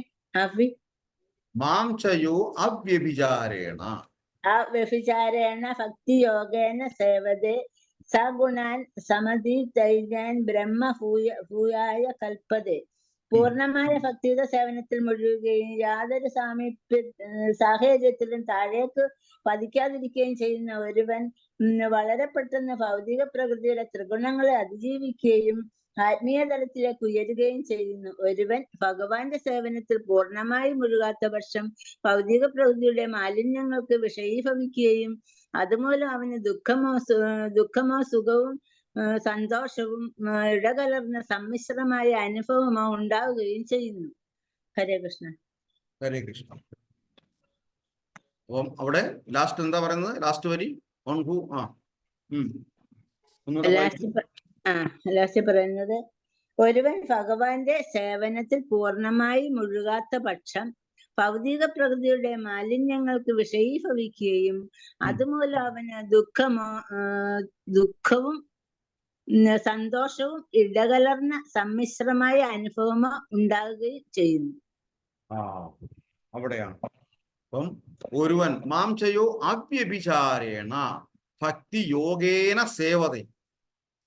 [SPEAKER 3] അവ്യഭിചാരേണ ഭക്തി യോഗേന സേവതേ സഗുണാൻ സമതീതൈജാൻ ബ്രഹ്മ ഭൂയായ കൽപ്പതേ. പൂർണ്ണമായ ഭക്തിയുത സേവനത്തിൽ മുഴുകുകയും യാതൊരു സാഹചര്യത്തിലും താഴേക്ക് പതിക്കാതിരിക്കുകയും ചെയ്യുന്ന ഒരുവൻ വളരെ പെട്ടെന്ന് ഭൗതിക പ്രകൃതിയുടെ ത്രിഗുണങ്ങളെ അതിജീവിക്കുകയും ആത്മീയ തലത്തിലേക്ക് ഉയരുകയും ചെയ്യുന്നു. ഒരുവൻ ഭഗവാന്റെ സേവനത്തിൽ പൂർണ്ണമായി മുഴുകാത്ത പക്ഷം ഭൗതിക പ്രകൃതിയുടെ മാലിന്യങ്ങൾക്ക് വിഷയീഭവിക്കുകയും അതുമൂലം അവന് ദുഃഖമോ സുഖവും സന്തോഷവും ഇടകലർന്ന സമ്മിശ്രമായ അനുഭവമോ ഉണ്ടാവുകയും ചെയ്യുന്നു. ഹരേ കൃഷ്ണ.
[SPEAKER 1] ഹരേ കൃഷ്ണ. അപ്പം അവിടെ ലാസ്റ്റ് എന്താ പറയുന്നത്? ലാസ്റ്റ് വരി ഓൺ ഹൂ
[SPEAKER 3] ലാസ്റ്റ് പറയുന്നത്, ഒരുവൻ ഭഗവാന്റെ സേവനത്തിൽ പൂർണ്ണമായി മുഴുകാത്ത പക്ഷം ഭൗതിക പ്രകൃതിയുടെ മാലിന്യങ്ങൾക്ക് വിഷയീഭവിക്കുകയും അതുമൂലം അവന് ദുഃഖവും സന്തോഷവും ഇടകലർന്ന സമ്മിശ്രമായ അനുഭവമോ ഉണ്ടാകുകയും ചെയ്യുന്നു.
[SPEAKER 1] അവിടെയാണ്. അപ്പം ഒരുവൻ മാം ചെയ്യോ അവ്യഭിചാരേണ ഭക്തി യോഗേന സേവതേ,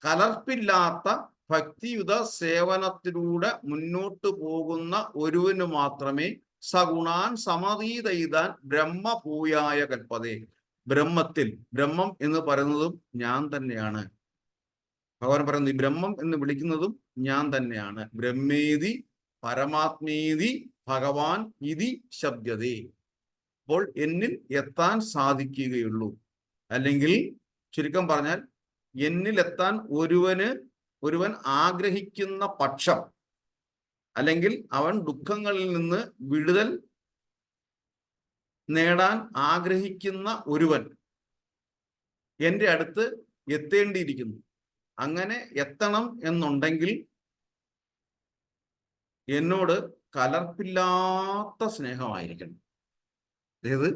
[SPEAKER 1] കലർപ്പില്ലാത്ത ഭക്തിയുത സേവനത്തിലൂടെ മുന്നോട്ട് പോകുന്ന ഒരുവന് മാത്രമേ സഗുണാൻ സമതീതൈതാൻ ബ്രഹ്മഭൂയായ കൽപ്പതേ. ബ്രഹ്മം എന്ന് പറയുന്നതും ഞാൻ തന്നെയാണ്. ഭഗവാൻ പറയുന്നത് ഈ ബ്രഹ്മം എന്ന് വിളിക്കുന്നതും ഞാൻ തന്നെയാണ്. ബ്രഹ്മേതി പരമാത്മേതി ഭഗവാൻ ഇതി ശബ്ദതേ. അപ്പോൾ എന്നിൽ എത്താൻ സാധിക്കുകയുള്ളൂ. അല്ലെങ്കിൽ ചുരുക്കം പറഞ്ഞാൽ, എന്നിൽ എത്താൻ ഒരുവൻ ആഗ്രഹിക്കുന്ന പക്ഷം, അല്ലെങ്കിൽ അവൻ ദുഃഖങ്ങളിൽ നിന്ന് വിടുതൽ നേടാൻ ആഗ്രഹിക്കുന്ന ഒരുവൻ എൻ്റെ അടുത്ത് എത്തേണ്ടിയിരിക്കുന്നു. അങ്ങനെ എത്തണം എന്നുണ്ടെങ്കിൽ എന്നോട് കലർപ്പില്ലാത്ത സ്നേഹമായിരിക്കണം. അതായത്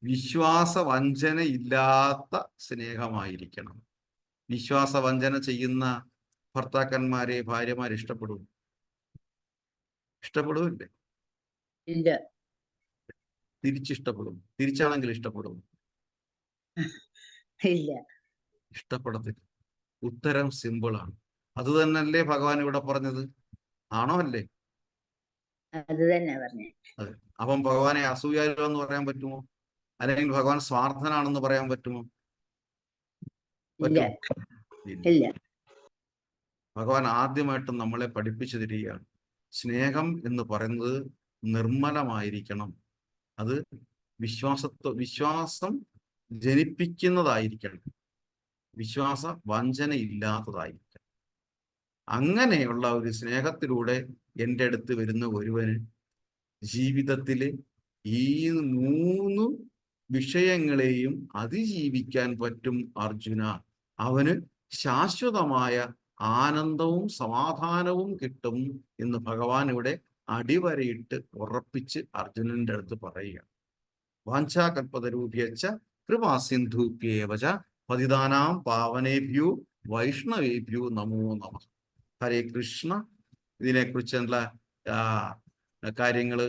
[SPEAKER 1] വിശ്വാസവഞ്ചന ഇല്ലാത്ത സ്നേഹമായിരിക്കണം. വിശ്വാസവഞ്ചന ചെയ്യുന്ന ഭർത്താക്കന്മാരെ ഭാര്യമാർ ഇഷ്ടപ്പെടുമില്ലേ?
[SPEAKER 3] ഇല്ല.
[SPEAKER 1] തിരിച്ചിഷ്ടപ്പെടും. തിരിച്ചാണെങ്കിൽ ഇഷ്ടപ്പെടും?
[SPEAKER 3] ഇല്ല,
[SPEAKER 1] ഇഷ്ടപ്പെടത്തില്ല. ഉത്തരം സിമ്പിളാണ്. അത് തന്നെയല്ലേ ഭഗവാൻ ഇവിടെ പറഞ്ഞത്? ആണോ അല്ലേ?
[SPEAKER 3] അത് തന്നെ പറഞ്ഞു.
[SPEAKER 1] അതെ. അപ്പം ഭഗവാനെ അസൂയാലോ എന്ന് പറയാൻ പറ്റുമോ? അല്ലെങ്കിൽ ഭഗവാൻ സ്വാർത്ഥനാണെന്ന് പറയാൻ പറ്റുമോ?
[SPEAKER 3] ഇല്ല.
[SPEAKER 1] ഭഗവാൻ ആദ്യമായിട്ടും നമ്മളെ പഠിപ്പിച്ചു തരികയാണ്. സ്നേഹം എന്ന് പറയുന്നത് നിർമ്മലമായിരിക്കണം. അത് വിശ്വാസം ജനിപ്പിക്കുന്നതായിരിക്കണം. വിശ്വാസ വഞ്ചന ഇല്ലാത്തതായിരിക്കണം. അങ്ങനെയുള്ള ഒരു സ്നേഹത്തിലൂടെ എൻ്റെ അടുത്ത് വരുന്ന ഒരുവന് ജീവിതത്തിലെ ഈ 3 വിഷയങ്ങളെയും അതിജീവിക്കാൻ പറ്റും അർജുന. അവന് ശാശ്വതമായ ആനന്ദവും സമാധാനവും കിട്ടും എന്ന് ഭഗവാൻ ഇവിടെ അടിവരയിട്ട് ഉറപ്പിച്ച് അർജുനന്റെ അടുത്ത് പറയുക. വാഞ്ചാകൽപതരൂപ്യച്ച കൃപാസിന്ധുഭ്യേവച പതിതാനാം പാവനേഭ്യോ വൈഷ്ണവേഭ്യോ നമോ നമഃ. ഹരേ കൃഷ്ണ. ഇതിനെക്കുറിച്ചുള്ള കാര്യങ്ങൾ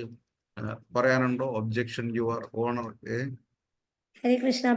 [SPEAKER 1] പറയാനുണ്ടോ? Objection your honour.
[SPEAKER 7] Hare Krishna.